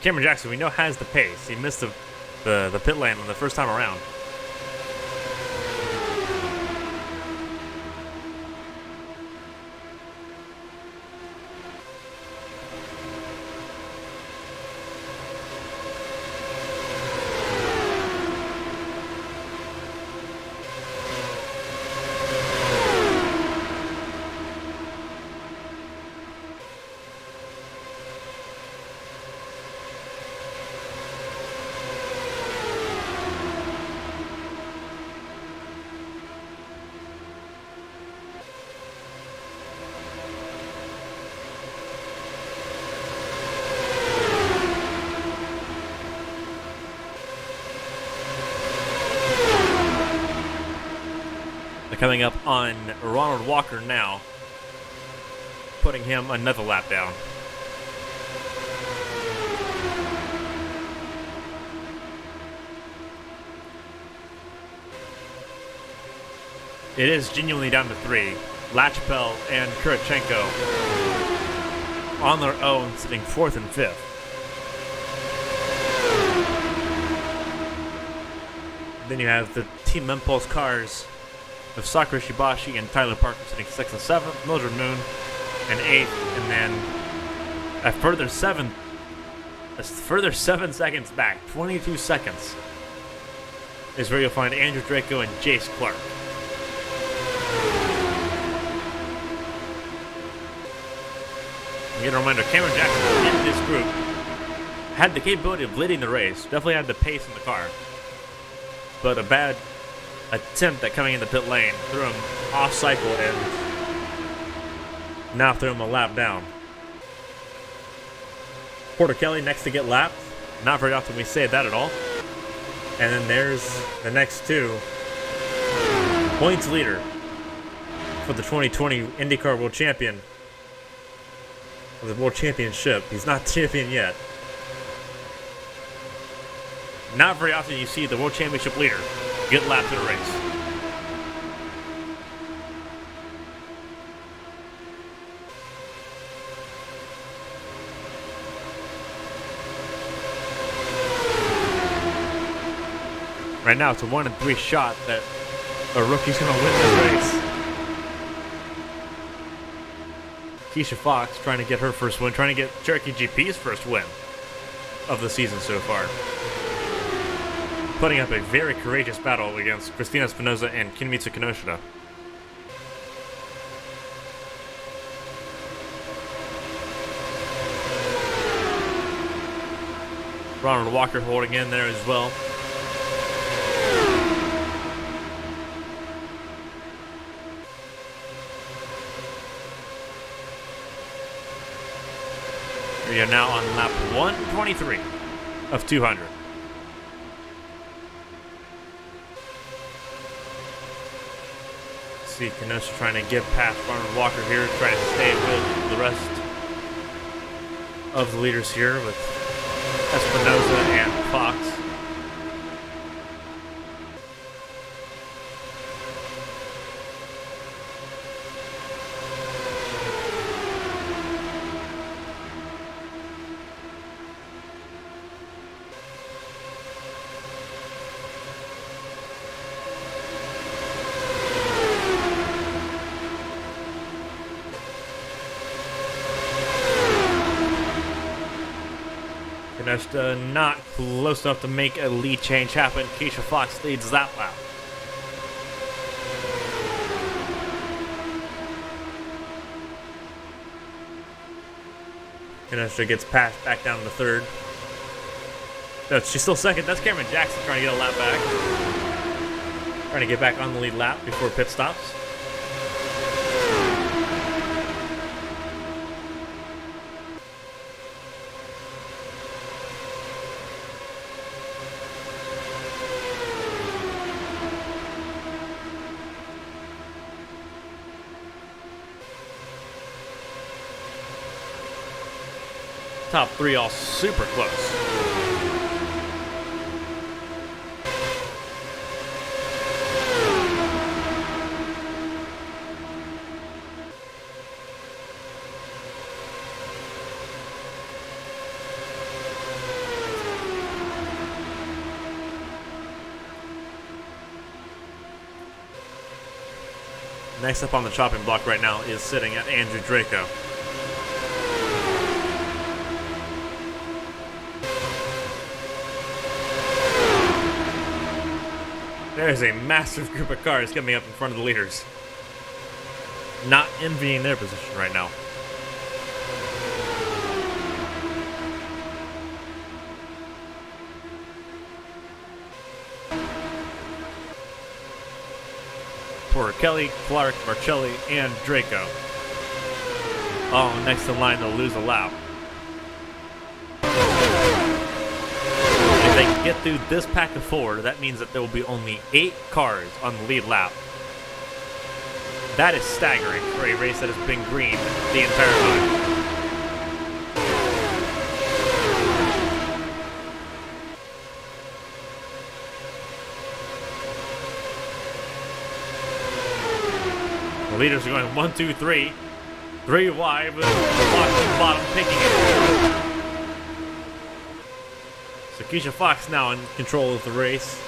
Cameron Jackson, we know, has the pace. He missed the pit lane on the first time around. They're coming up on Ronald Walker now, putting him another lap down. It is genuinely down to 3. Lachapelle and Kurachenko on their own, sitting 4th and 5th. Then you have the Team Impulse cars of Sakura Shibashi and Tyler Parker sitting 6th and 7th, Mildred Moon and 8th, and then a further 7 seconds back, 22 seconds, is where you'll find Andrew Draco and Jace Clark. Again, a reminder, Cameron Jackson in this group had the capability of leading the race, definitely had the pace in the car, but a bad attempt at coming in the pit lane threw him off cycle and now threw him a lap down. Porter Kelly next to get lapped. Not very often we say that at all. And then there's the next two. Points leader for the 2020 IndyCar World Champion of the World Championship. He's not champion yet. Not very often you see the World Championship leader get lapped in a race. Right now, it's a 1-3 shot that a rookie's going to win this race. Keisha Fox trying to get her first win, trying to get Cherokee GP's first win of the season so far. Putting up a very courageous battle against Christina Espinoza and Kinemitsu Kinoshita. Ronald Walker holding in there as well. We are now on lap 123 of 200. See Kenosha trying to get past Ronald Walker here, trying to stay with the rest of the leaders here with Espinoza and Fox. Kenosha not close enough to make a lead change happen. Keisha Fox leads that lap. Kenosha gets passed back down to third. No, she's still second. That's Cameron Jackson trying to get a lap back. Trying to get back on the lead lap before pit stops. Top three all super close. Next up on the chopping block right now is sitting at Andrew Draco. There's a massive group of cars coming up in front of the leaders. Not envying their position right now. For Kelly, Clark, Marcelli, and Draco. All next in line to lose a lap. If they can get through this pack of four, that means that there will be only 8 cars on the lead lap That is staggering for a race that has been green the entire time. The leaders are going 1, 2, 3. 3 wide with the Fox at the bottom picking it. So Keisha Fox now in control of the race.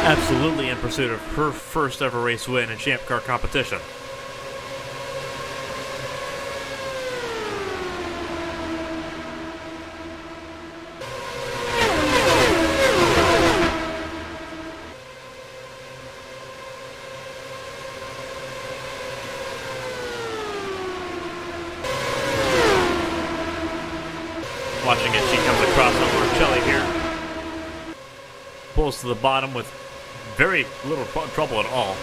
Absolutely in pursuit of her first ever race win in Champ Car competition. Watching it, she comes across on Marcelli here. Pulls to the bottom with very little trouble at all.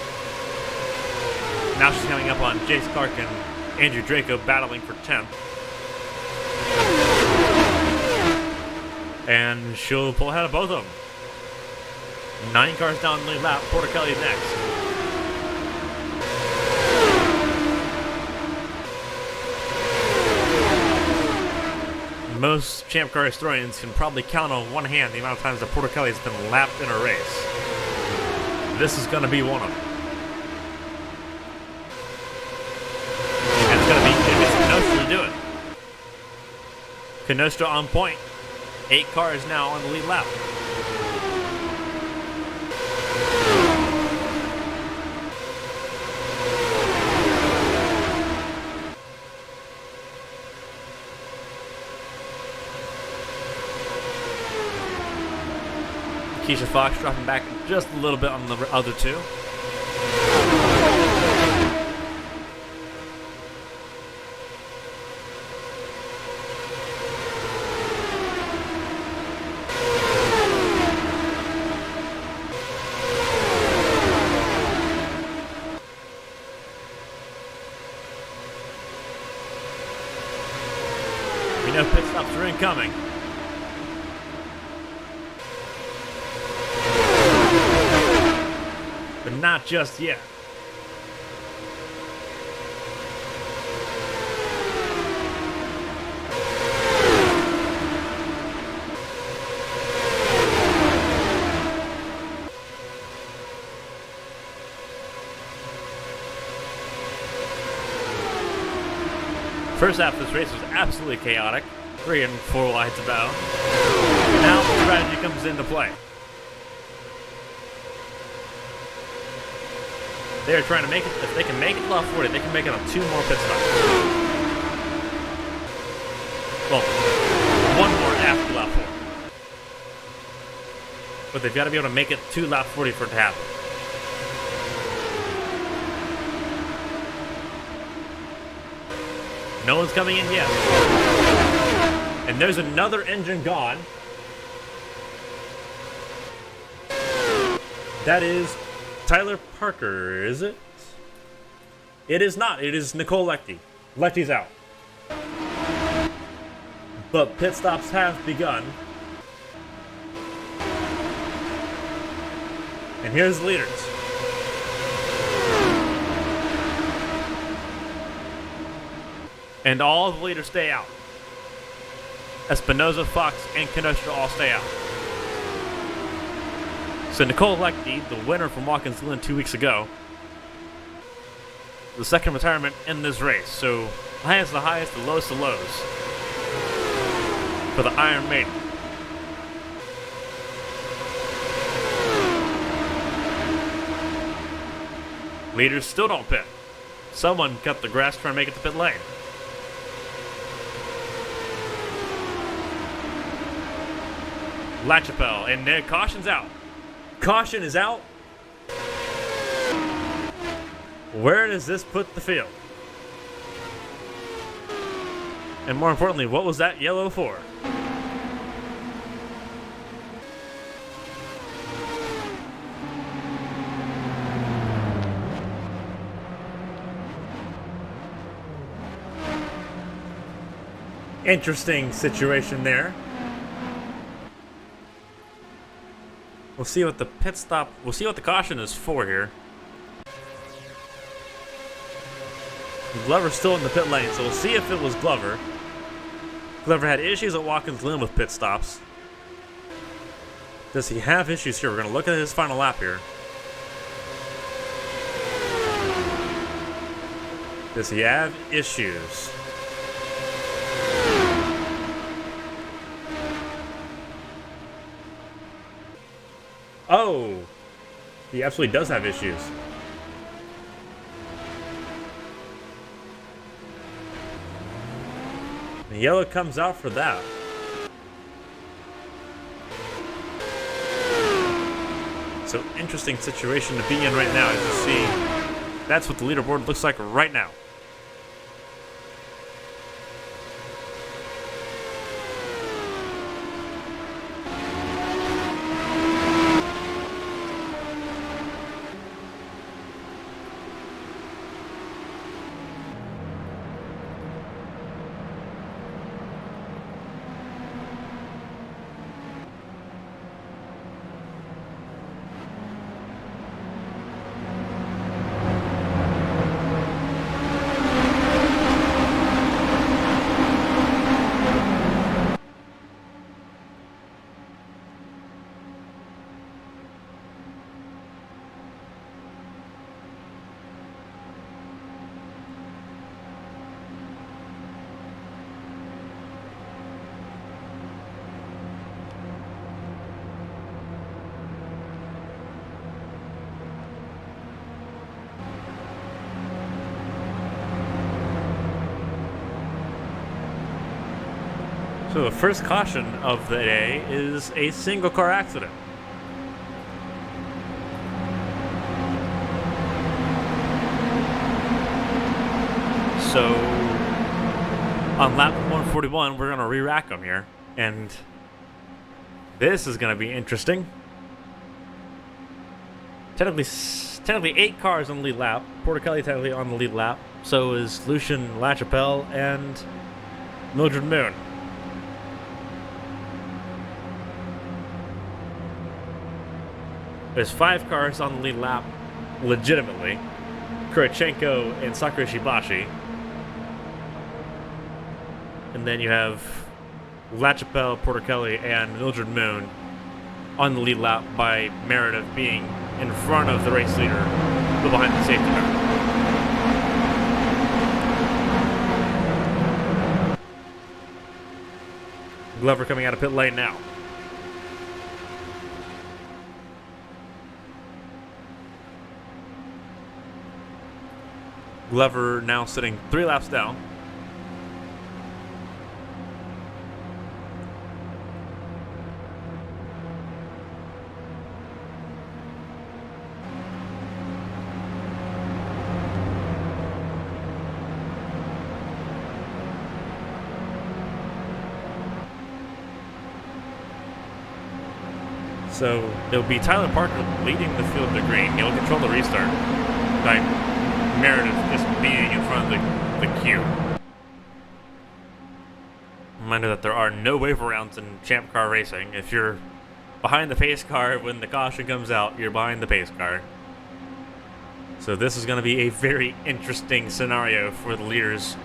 Now she's coming up on Jace Clark and Andrew Draco battling for 10th. And she'll pull ahead of both of them. 9 cars down the lap, Porticelli's next. Most Champ Car historians can probably count on one hand the amount of times that Porticelli has been lapped in a race. This is going to be one of them. And it's going to be Kenosha to do it. Kenosha on point. 8 cars now on the lead lap. Keisha Fox dropping back just a little bit on the other 2. We know pit stops are incoming. But not just yet. First half of this race was absolutely chaotic. 3 and 4 wides about. Now the strategy comes into play. They're trying to make it, if they can make it to lap 40, they can make it on 2 more pit stops. Well, 1 more after lap 4. But they've got to be able to make it to lap 40 for it to happen. No one's coming in yet. And there's another engine gone. That is Tyler Parker, is it? It is not. It is Nicole Leckie. Leckie's out. But pit stops have begun. And here's the leaders. And all the leaders stay out. Espinoza, Fox, and Kenosha all stay out. So Nicole Leckie, the winner from Watkins Glen 2 weeks ago, the second retirement in this race. So highest the highest, the lowest the lows for the Iron Maiden. Leaders still don't pit. Someone cut the grass trying to make it to pit lane. LaChapelle, and there, caution's out. Caution is out. Where does this put the field? And more importantly, what was that yellow for? Interesting situation there. We'll see what the pit stop, we'll see what the caution is for here. Glover's still in the pit lane, so we'll see if it was Glover. Glover had issues at Watkins Glen with pit stops. Does he have issues here? We're going to look at his final lap here. Does he have issues? Oh! He absolutely does have issues. The yellow comes out for that. So interesting situation to be in right now, as you see. That's what the leaderboard looks like right now. So the first caution of the day is a single car accident. So on lap 141, we're going to re-rack them here. And this is going to be interesting. Technically 8 cars on the lead lap. Porter-Kelly technically on the lead lap. So is Lucian LaChapelle and Mildred Moon. There's 5 cars on the lead lap, legitimately. Kurichenko and Sakura Shibashi. And then you have LaChapelle, Porter-Kelly, and Mildred Moon on the lead lap by merit of being in front of the race leader, but behind the safety car. Glover coming out of pit lane now. Glover now sitting 3 laps down. So it'll be Tyler Parker leading the field to green. He'll control the restart by merit of just being in front of the queue. Reminder that there are no wave arounds in Champ Car racing. If you're behind the pace car when the caution comes out, you're behind the pace car. So this is going to be a very interesting scenario for the leaders.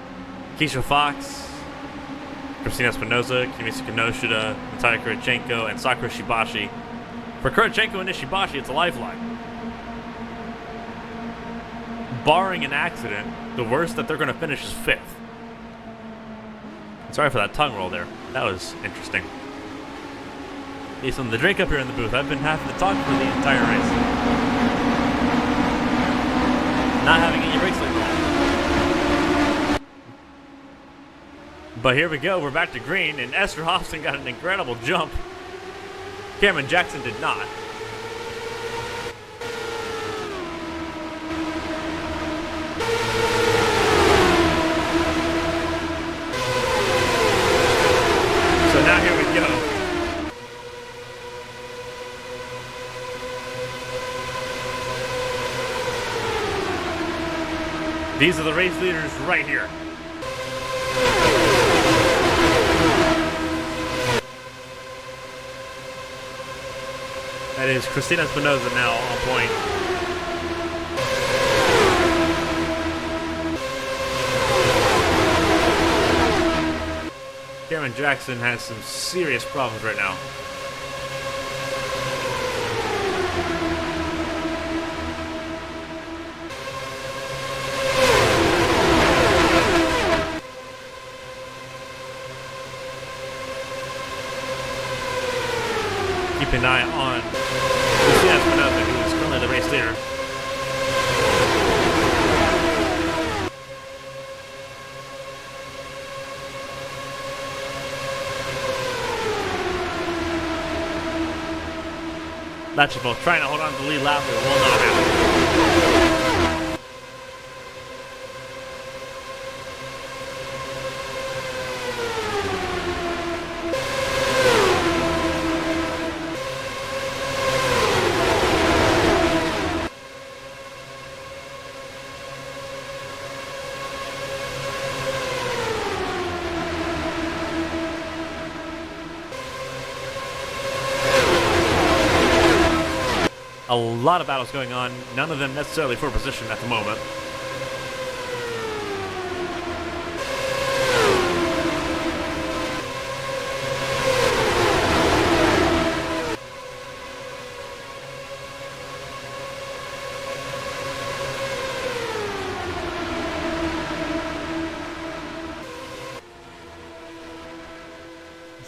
Keisha Fox, Christina Espinoza, Kimisi Kinoshita, Natalia Kurichenko, and Sakura Shibashi. For Kurichenko and Ishibashi, it's a lifeline. Barring an accident, the worst that they're going to finish is 5th. Sorry for that tongue roll there. That was interesting. Based on the drink up here in the booth, I've been having to talk for the entire race. Not having any brakes like that. But here we go. We're back to green, and Esther Hobson got an incredible jump. Cameron Jackson did not. So now here we go. These are the race leaders right here. That is Christina Espinosa now on point. Cameron Jackson has some serious problems right now. Keep an eye on Sienna, who is currently the race leader. Latchable trying to hold on to the lead lap, but it will not happen. A lot of battles going on, none of them necessarily for position at the moment.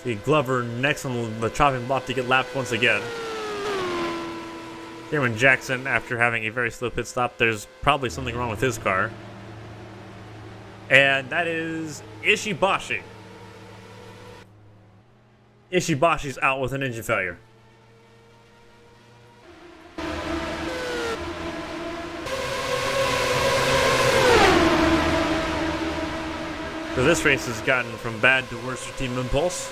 See Glover next on the chopping block to get lapped once again. Cameron Jackson, after having a very slow pit stop, there's probably something wrong with his car. And that is Ishibashi. Ishibashi's out with an engine failure. So this race has gotten from bad to worse for Team Impulse.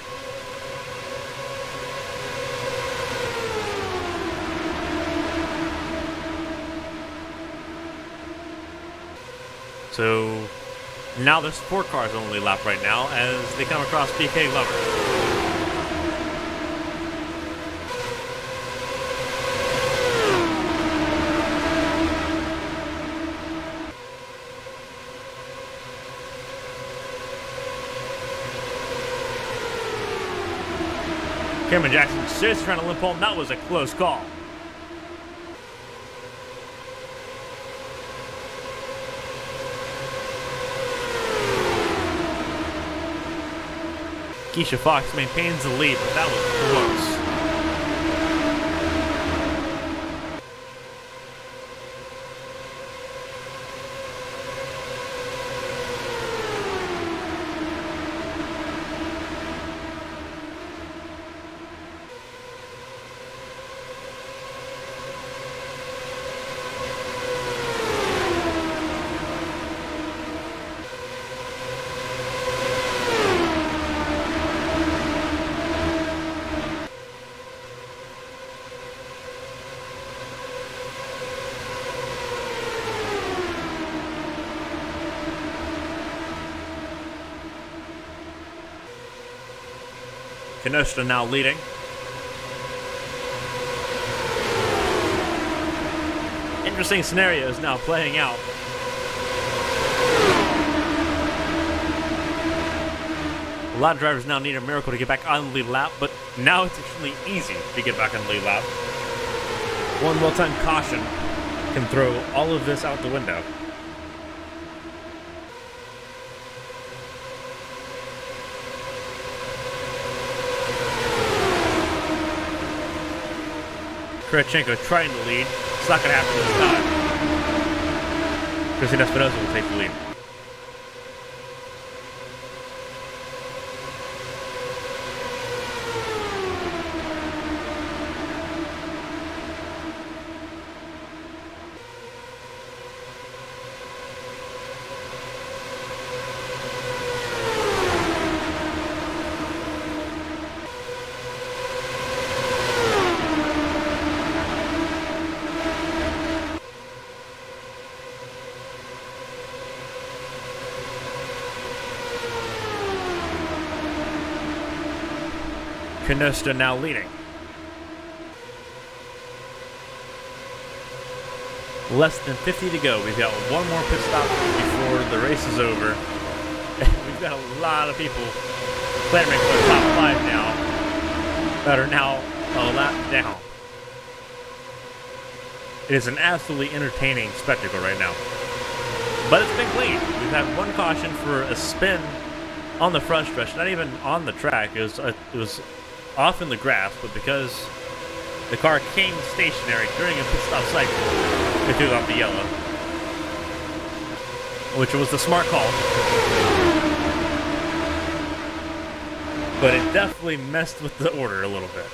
So now there's 4 cars on the lead lap right now as they come across BK Glover. Cameron Jackson seriously trying to limp home. That was a close call. Keisha Fox maintains the lead, but that was close. Kenosha now leading. Interesting scenarios now playing out. A lot of drivers now need a miracle to get back on the lead lap, but now it's extremely easy to get back on the lead lap. One well-timed caution can throw all of this out the window. Kurachenko trying to lead. It's not going to happen this time. Christina Espinosa will take the lead. Kenosha now leading. Less than 50 to go. We've got one more pit stop before the race is over. We've got a lot of people clamoring for the top 5 now that are now a lap down. It is an absolutely entertaining spectacle right now. But it's been clean. We've had one caution for a spin on the front stretch, not even on the track. It was off in the grass, but because the car came stationary during a pit stop cycle, they threw it off the yellow, which was the smart call. But it definitely messed with the order a little bit.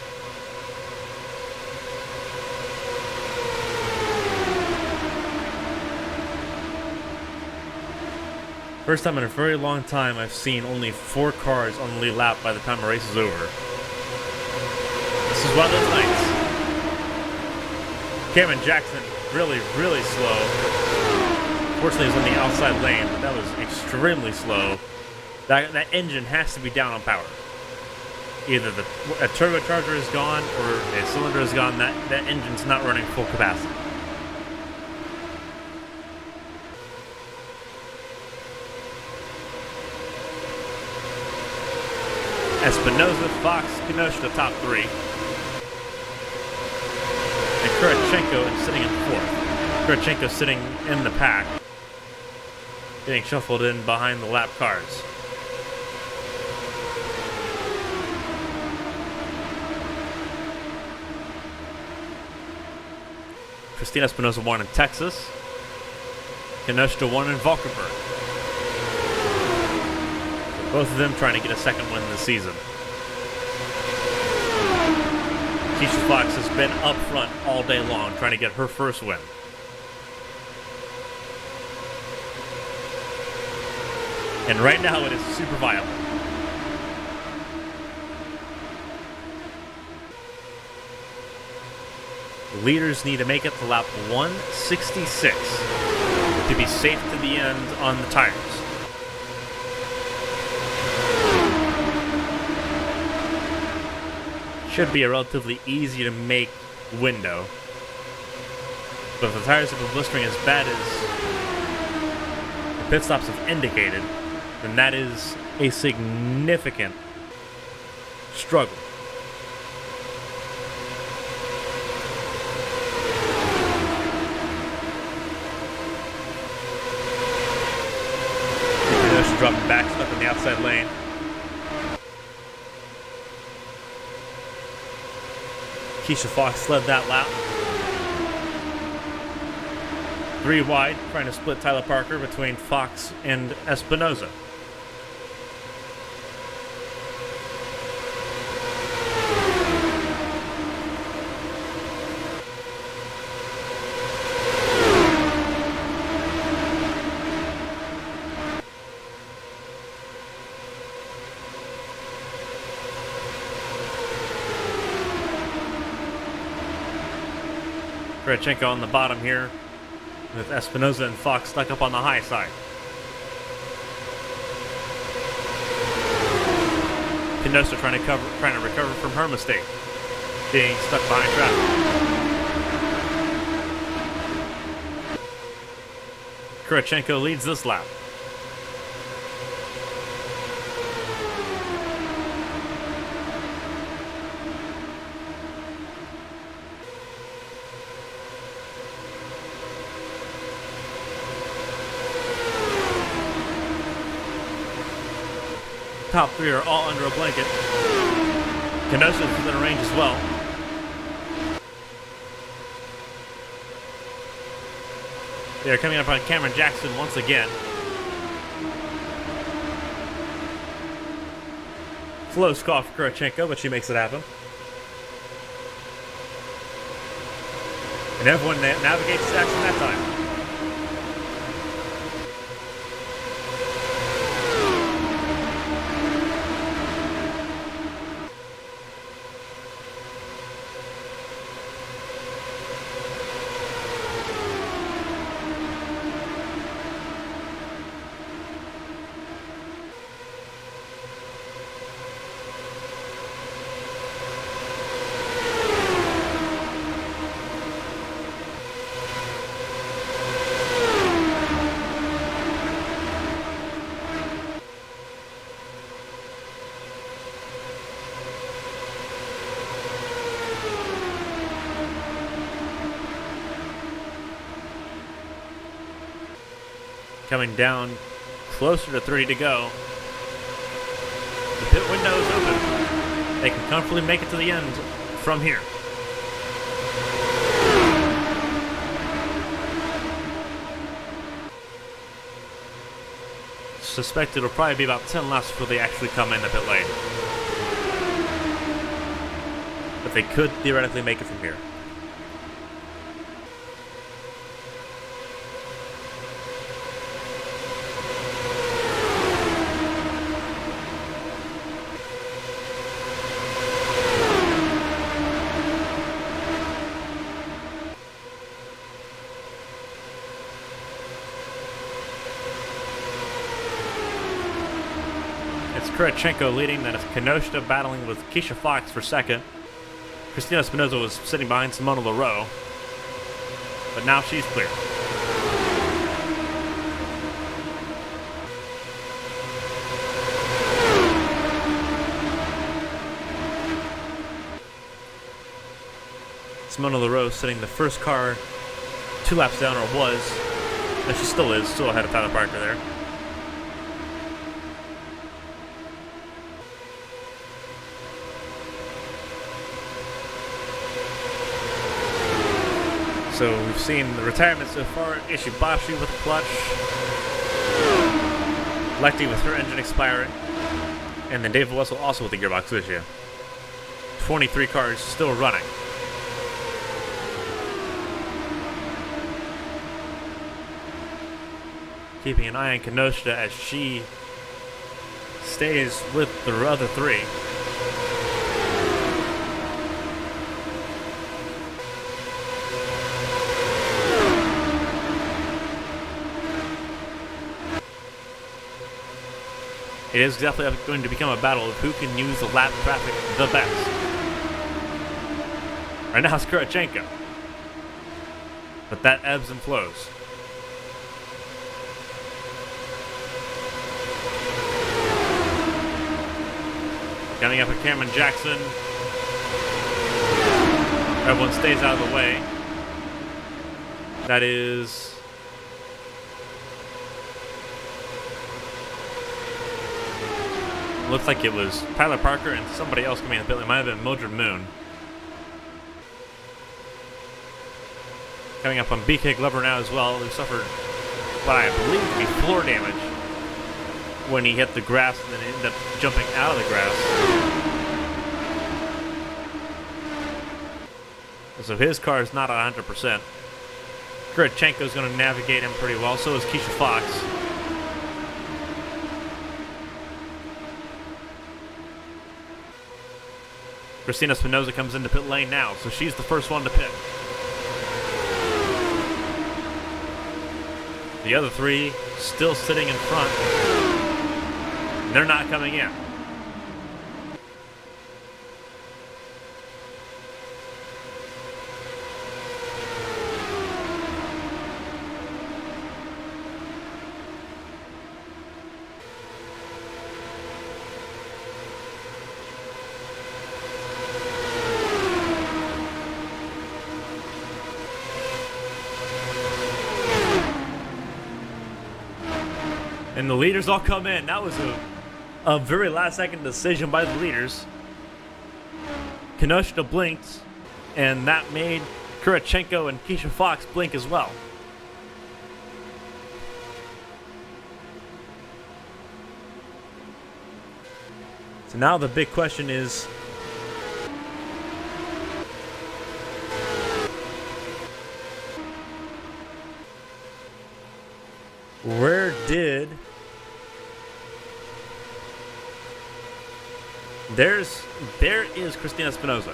First time in a very long time I've seen only 4 cars on the lead lap by the time the race is over. This is one of those nights. Cameron Jackson really, really slow. Fortunately, he was on the outside lane, but that was extremely slow. That engine has to be down on power. Either a turbocharger is gone or a cylinder is gone. That engine's not running full capacity. Espinosa, Fox, Kenosha, top 3. And Kurachenko is sitting in 4th. Kurachenko sitting in the pack, getting shuffled in behind the lap cars. Christina Espinosa won in Texas. Kenosha won in Valkenburg. Both of them trying to get a second win this season. Keisha Fox has been up front all day long trying to get her first win. And right now it is super viable. The leaders need to make it to lap 166 to be safe to the end on the tires. Should be a relatively easy to make window. But if the tires have been blistering as bad as the pit stops have indicated, then that is a significant struggle. Kenosha dropping back, stuck in the outside lane. Keisha Fox led that lap. 3 wide, trying to split Tyler Parker between Fox and Espinosa. Kurachenko on the bottom here, with Espinosa and Fox stuck up on the high side. Kenosha trying to recover from her mistake, being stuck behind traffic. Kurachenko leads this lap. Top 3 are all under a blanket. Kenosha is within range as well. They are coming up on Cameron Jackson once again. Close call for Kurachenko, but she makes it happen. And everyone navigates Jackson that time. coming down closer to 30 to go. The pit window is open. They can comfortably make it to the end from here. Suspect it'll probably be about 10 laps before they actually come in the pit lane. But they could theoretically make it from here. Kurachenko leading, then it's Kenosha battling with Keisha Fox for second. Christina Espinoza was sitting behind Simona LaRoe, but now she's clear. Simona LaRoe sitting the first car 2 laps down, or was. No, she still is, still ahead of Tyler Parker there. So we've seen the retirement so far. Ishibashi with the clutch. Lechty with her engine expiring. And then David Wessel also with the gearbox issue. 23 cars still running. Keeping an eye on Kenosha as she stays with the other three. It is definitely going to become a battle of who can use the lap traffic the best. Right now it's Kurachenko. But that ebbs and flows. Coming up at Cameron Jackson. Everyone stays out of the way. That is... looks like it was Tyler Parker and somebody else coming in the pit lane. It might have been Mildred Moon. Coming up on BK Glover now as well, who suffered what I believe to be floor damage when he hit the grass and then ended up jumping out of the grass. So his car is not 100%. Kurachenko is going to navigate him pretty well. So is Keisha Fox. Christina Espinoza comes into pit lane now, so she's the first one to pit. The other three still sitting in front. And they're not coming in. And the leaders all come in. That was a very last-second decision by the leaders. Kenosha blinked, and that made Kurachenko and Keisha Fox blink as well. So now the big question is, where did... There is Christina Espinoza.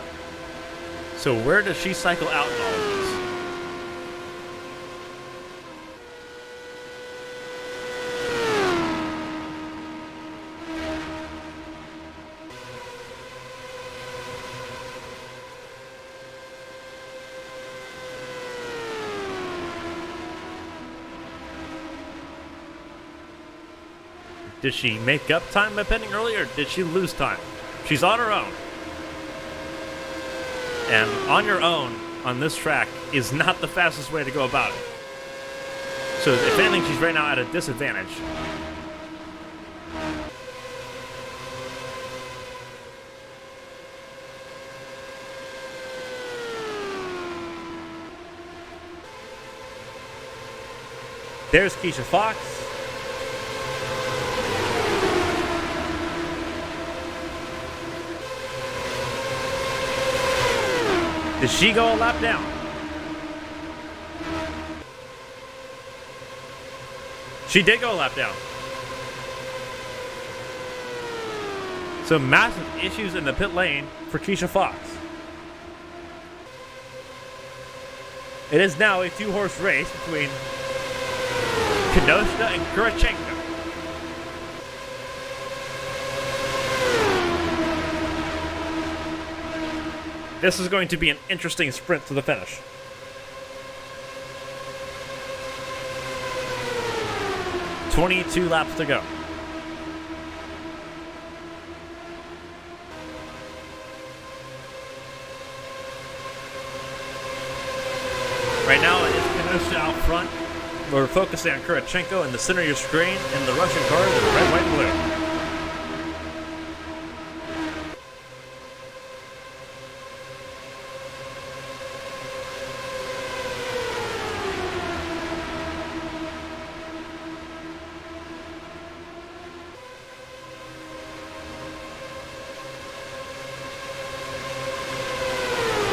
So where does she cycle out in all of this? Did she make up time by pitting early, or did she lose time? She's on her own. And on your own on this track is not the fastest way to go about it. So if anything, she's right now at a disadvantage. There's Keisha Fox. Did she go a lap down? She did go a lap down. So massive issues in the pit lane for Keisha Fox. It is now a two-horse race between Kenosha and Kurachenko. This is going to be an interesting sprint to the finish. "22 laps to go. Right now it is Kenosha out front. We're focusing on Kurachenko in the center of your screen, and the Russian cars in red, white, and blue.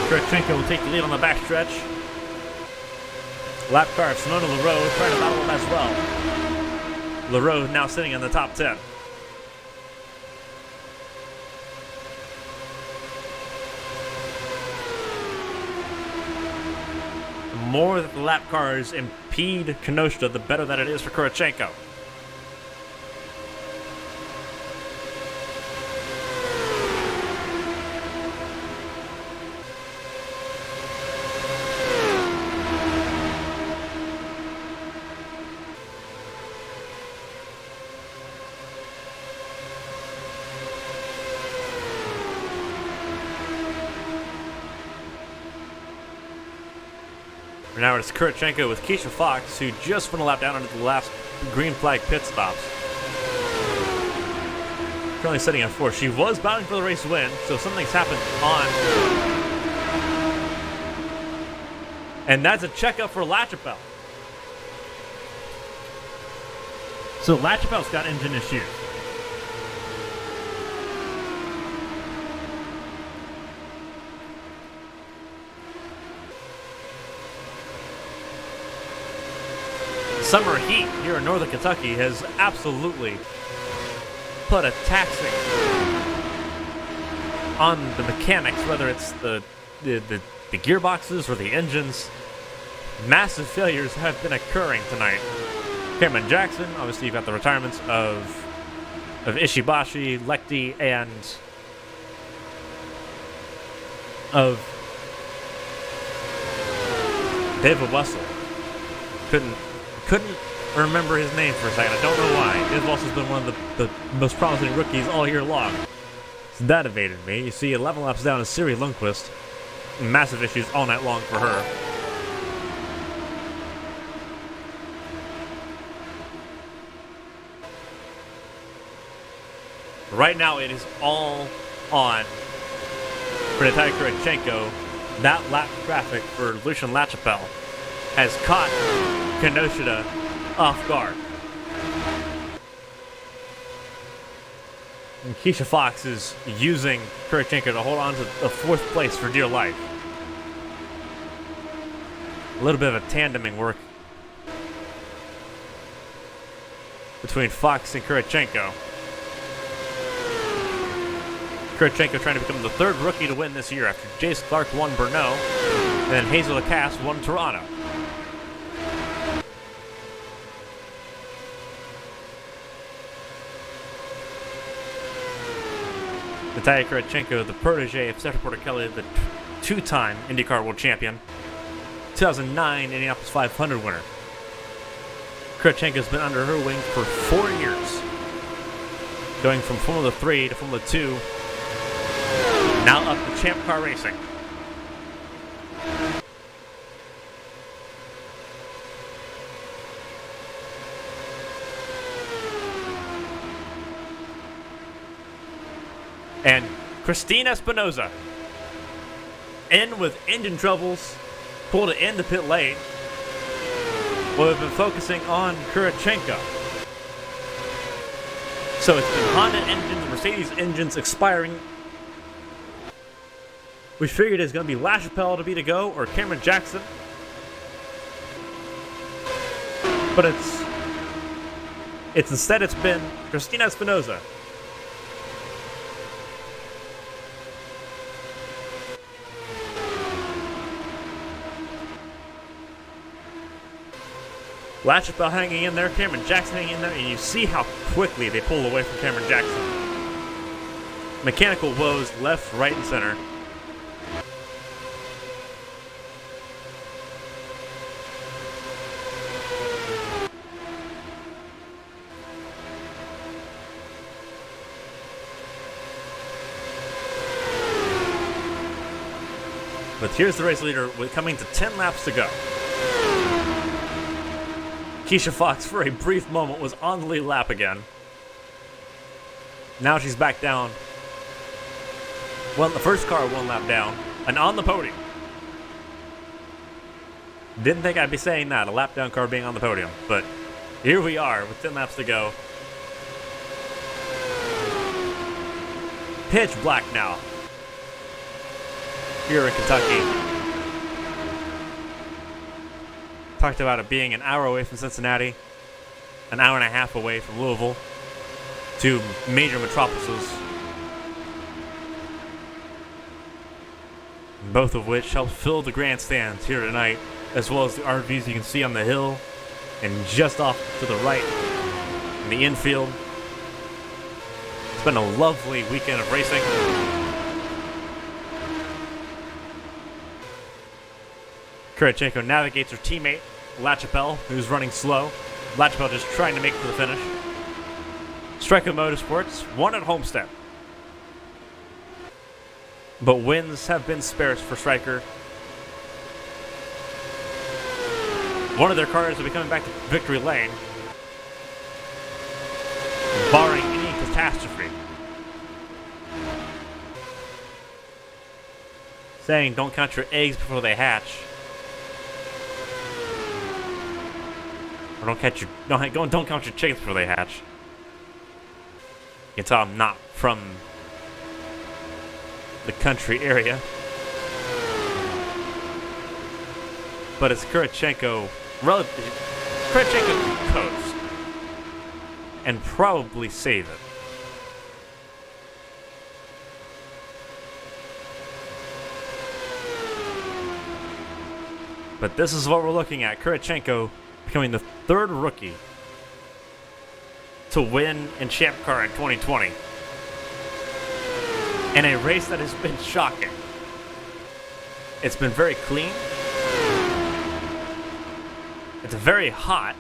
Kurachenko will take the lead on the backstretch. Lap car of Simona LaRoe trying to battle him as well. LaRoe now sitting in the top 10. The more that the lap cars impede Kenosha, the better that it is for Kurachenko. Now it's Kurachenko with Keisha Fox, who just went a lap down into the last green flag pit stops. Currently sitting at 4. She was battling for the race win, so something's happened on. And that's a checkup for LaChapelle. So LaChapelle's got engine issues. Summer heat here in northern Kentucky has absolutely put a taxing on the mechanics, whether it's the gearboxes or the engines. Massive failures have been occurring tonight. Carmen Jackson, obviously you've got the retirements of Ishibashi, Lecty, and of David Wessel. Couldn't remember his name for a second. I don't know why. David Wessel's been one of the most promising rookies all year long. So that evaded me. You see 11 laps down is Siri Lundquist. Massive issues all night long for her. Right now it is all on for Natalia Kurachenko. That lap traffic for Lucian LaChapelle has caught Kenosha off guard. And Keisha Fox is using Kurachenko to hold on to the 4th place for dear life. A little bit of a tandeming work between Fox and Kurachenko. Kurachenko trying to become the 3rd rookie to win this year after Jace Clark won Brno, and then Hazel Lacasse won Toronto. Natalia Kurachenko, the protege of Stephanie Porter-Kelly, the 2-time IndyCar World Champion, 2009 Indianapolis 500 winner. Kurachenko's been under her wing for 4 years, going from Formula 3 to Formula 2, now up to Champ Car Racing. And Christine Espinoza, in with engine troubles, pulled it into pit lane. Well, we've been focusing on Kurachenko. So it's been Honda engines, Mercedes engines expiring. We figured it's going to be LaChapelle to be the go, or Cameron Jackson. But instead it's been Christina Espinoza. LaChapelle hanging in there, Cameron Jackson hanging in there, and you see how quickly they pull away from Cameron Jackson. Mechanical woes left, right, and center. But here's the race leader with coming to 10 laps to go. Keisha Fox, for a brief moment, was on the lead lap again. Now she's back down. Well, the first car 1 lap down, and on the podium. Didn't think I'd be saying that, a lap down car being on the podium, but here we are with 10 laps to go. Pitch black now here in Kentucky. Talked about it being an hour away from Cincinnati, an hour and a half away from Louisville, 2 major metropolises, both of which help fill the grandstands here tonight, as well as the RVs you can see on the hill and just off to the right in the infield. It's been a lovely weekend of racing. Kurachenko navigates her teammate, LaChapelle, who's running slow. LaChapelle just trying to make it to the finish. Stryker Motorsports won at Homestead. But wins have been sparse for Stryker. One of their cars will be coming back to victory lane, barring any catastrophe. Saying don't count your eggs before they hatch. Or don't count your chickens before they hatch. You can tell I'm not from the country area. But it's Kurachenko can coast and probably save it. But this is what we're looking at. Kurachenko becoming the 3rd rookie to win in Champ Car in 2020. In a race that has been shocking. It's been very clean. It's very hot.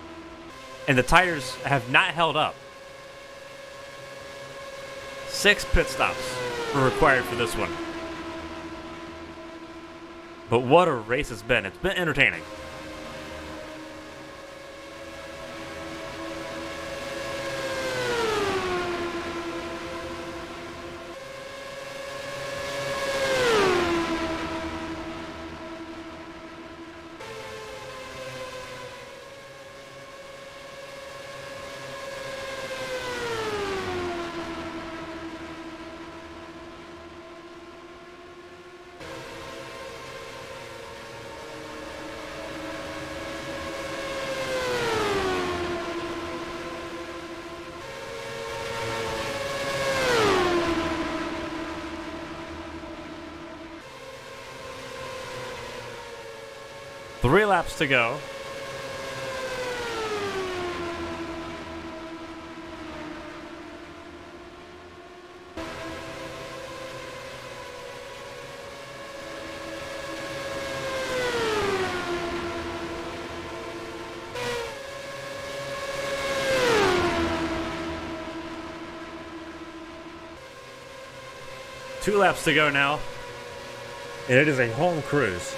And the tires have not held up. 6 pit stops were required for this one. But what a race it's been. It's been entertaining. Three laps to go. Two laps to go now. And it is a home cruise.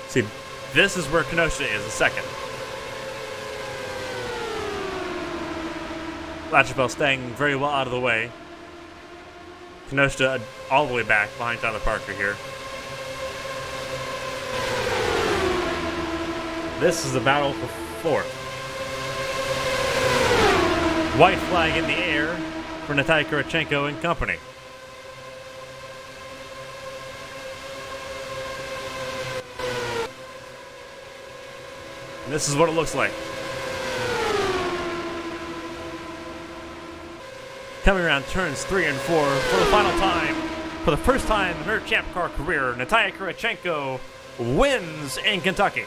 See, this is where Kenosha is, a second. Lachapelle staying very well out of the way. Kenosha all the way back behind Tyler Parker here. This is the battle for fourth. White flag in the air for Natalia Kurachenko and company. And this is what it looks like. Coming around turns 3 and 4 for the final time. For the first time in her Champ Car career, Natalia Kurachenko wins in Kentucky.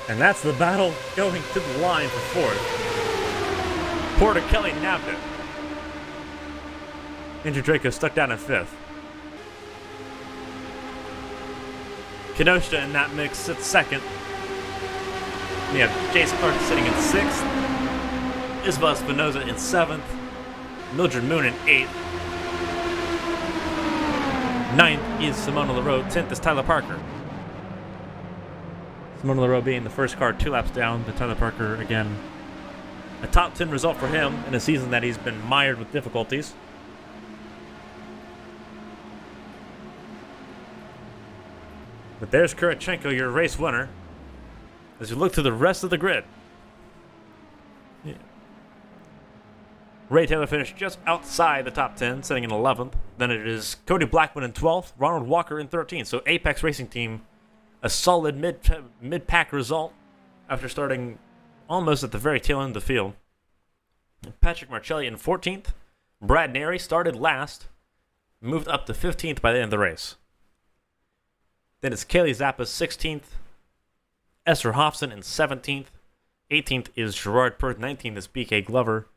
And that's the battle going to the line for fourth. Porter Kelly nabbed it. Andrew Draco stuck down in fifth. Kenosha in that mix sits second. We have Jace Clark sitting in sixth. Isabel Espinoza in seventh. Mildred Moon in eighth. Ninth is Simona LaRoe. 10th is Tyler Parker. Simona LaRoe being the first car 2 laps down to Tyler Parker again. A top 10 result for him in a season that he's been mired with difficulties. But there's Kurachenko, your race winner. As you look to the rest of the grid. Yeah. Ray Taylor finished just outside the top 10, sitting in 11th. Then it is Cody Blackman in 12th, Ronald Walker in 13th. So Apex Racing Team, a solid mid-pack result after starting almost at the very tail end of the field. Patrick Marcelli in 14th. Brad Neri started last, moved up to 15th by the end of the race. Then it's Kaylee Zappa 16th. Esther Hobson in 17th. 18th is Gerard Perth. 19th is BK Glover.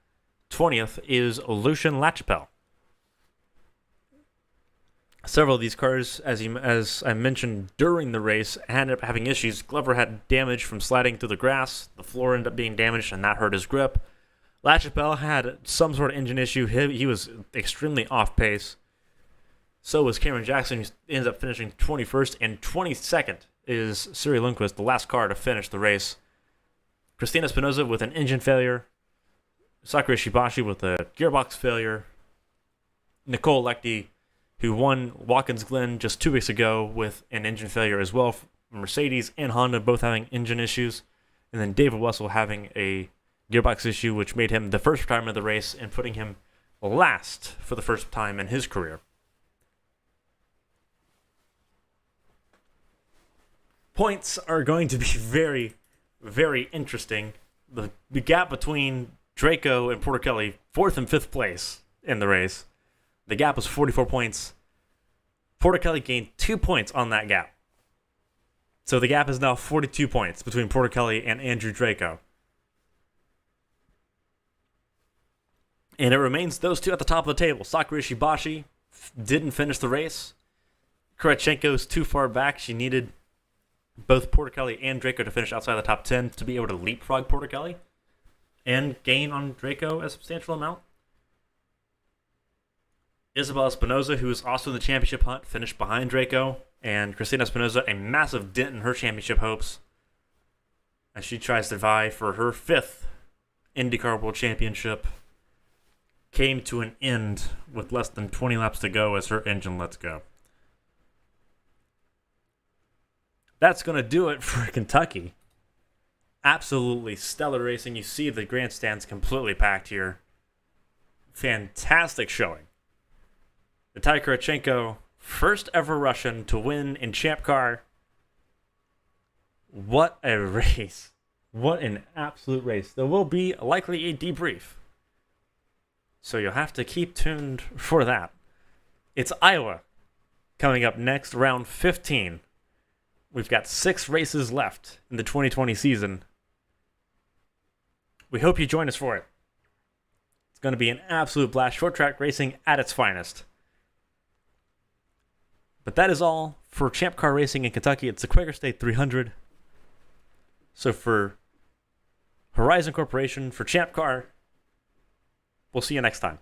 20th is Lucian Lachapelle. Several of these cars, as I mentioned during the race, ended up having issues. Glover had damage from sliding through the grass. The floor ended up being damaged, and that hurt his grip. Lachapelle had some sort of engine issue. He was extremely off pace. So was Cameron Jackson, who ends up finishing 21st, and 22nd is Suri Lundquist, the last car to finish the race. Christina Espinoza with an engine failure. Sakura Shibashi with a gearbox failure. Nicole Leckie, who won Watkins Glen just 2 weeks ago with an engine failure as well. Mercedes and Honda both having engine issues. And then David Wessel having a gearbox issue, which made him the first retirement of the race and putting him last for the first time in his career. Points are going to be very, very interesting. The gap between Draco and Porter Kelly, 4th and 5th place in the race. The gap was 44 points. Porter Kelly gained 2 points on that gap. So the gap is now 42 points between Porter Kelly and Andrew Draco. And it remains those two at the top of the table. Sakura Shibashi didn't finish the race. Kurachenko's too far back. She needed both Porter Kelly and Draco to finish outside the top 10 to be able to leapfrog Porter Kelly and gain on Draco a substantial amount. Isabel Espinoza, who is also in the championship hunt, finished behind Draco, and Christina Espinoza, a massive dent in her championship hopes as she tries to vie for her 5th IndyCar World Championship, came to an end with less than 20 laps to go as her engine lets go. That's going to do it for Kentucky. Absolutely stellar racing. You see the grandstands completely packed here. Fantastic showing. Natalia Kurachenko, first ever Russian to win in Champ Car. What a race. What an absolute race. There will be likely a debrief, so you'll have to keep tuned for that. It's Iowa coming up next, round 15. We've got 6 races left in the 2020 season. We hope you join us for it. It's going to be an absolute blast. Short track racing at its finest. But that is all for Champ Car Racing in Kentucky. It's the Quaker State 300. So for Horizon Corporation, for Champ Car, we'll see you next time.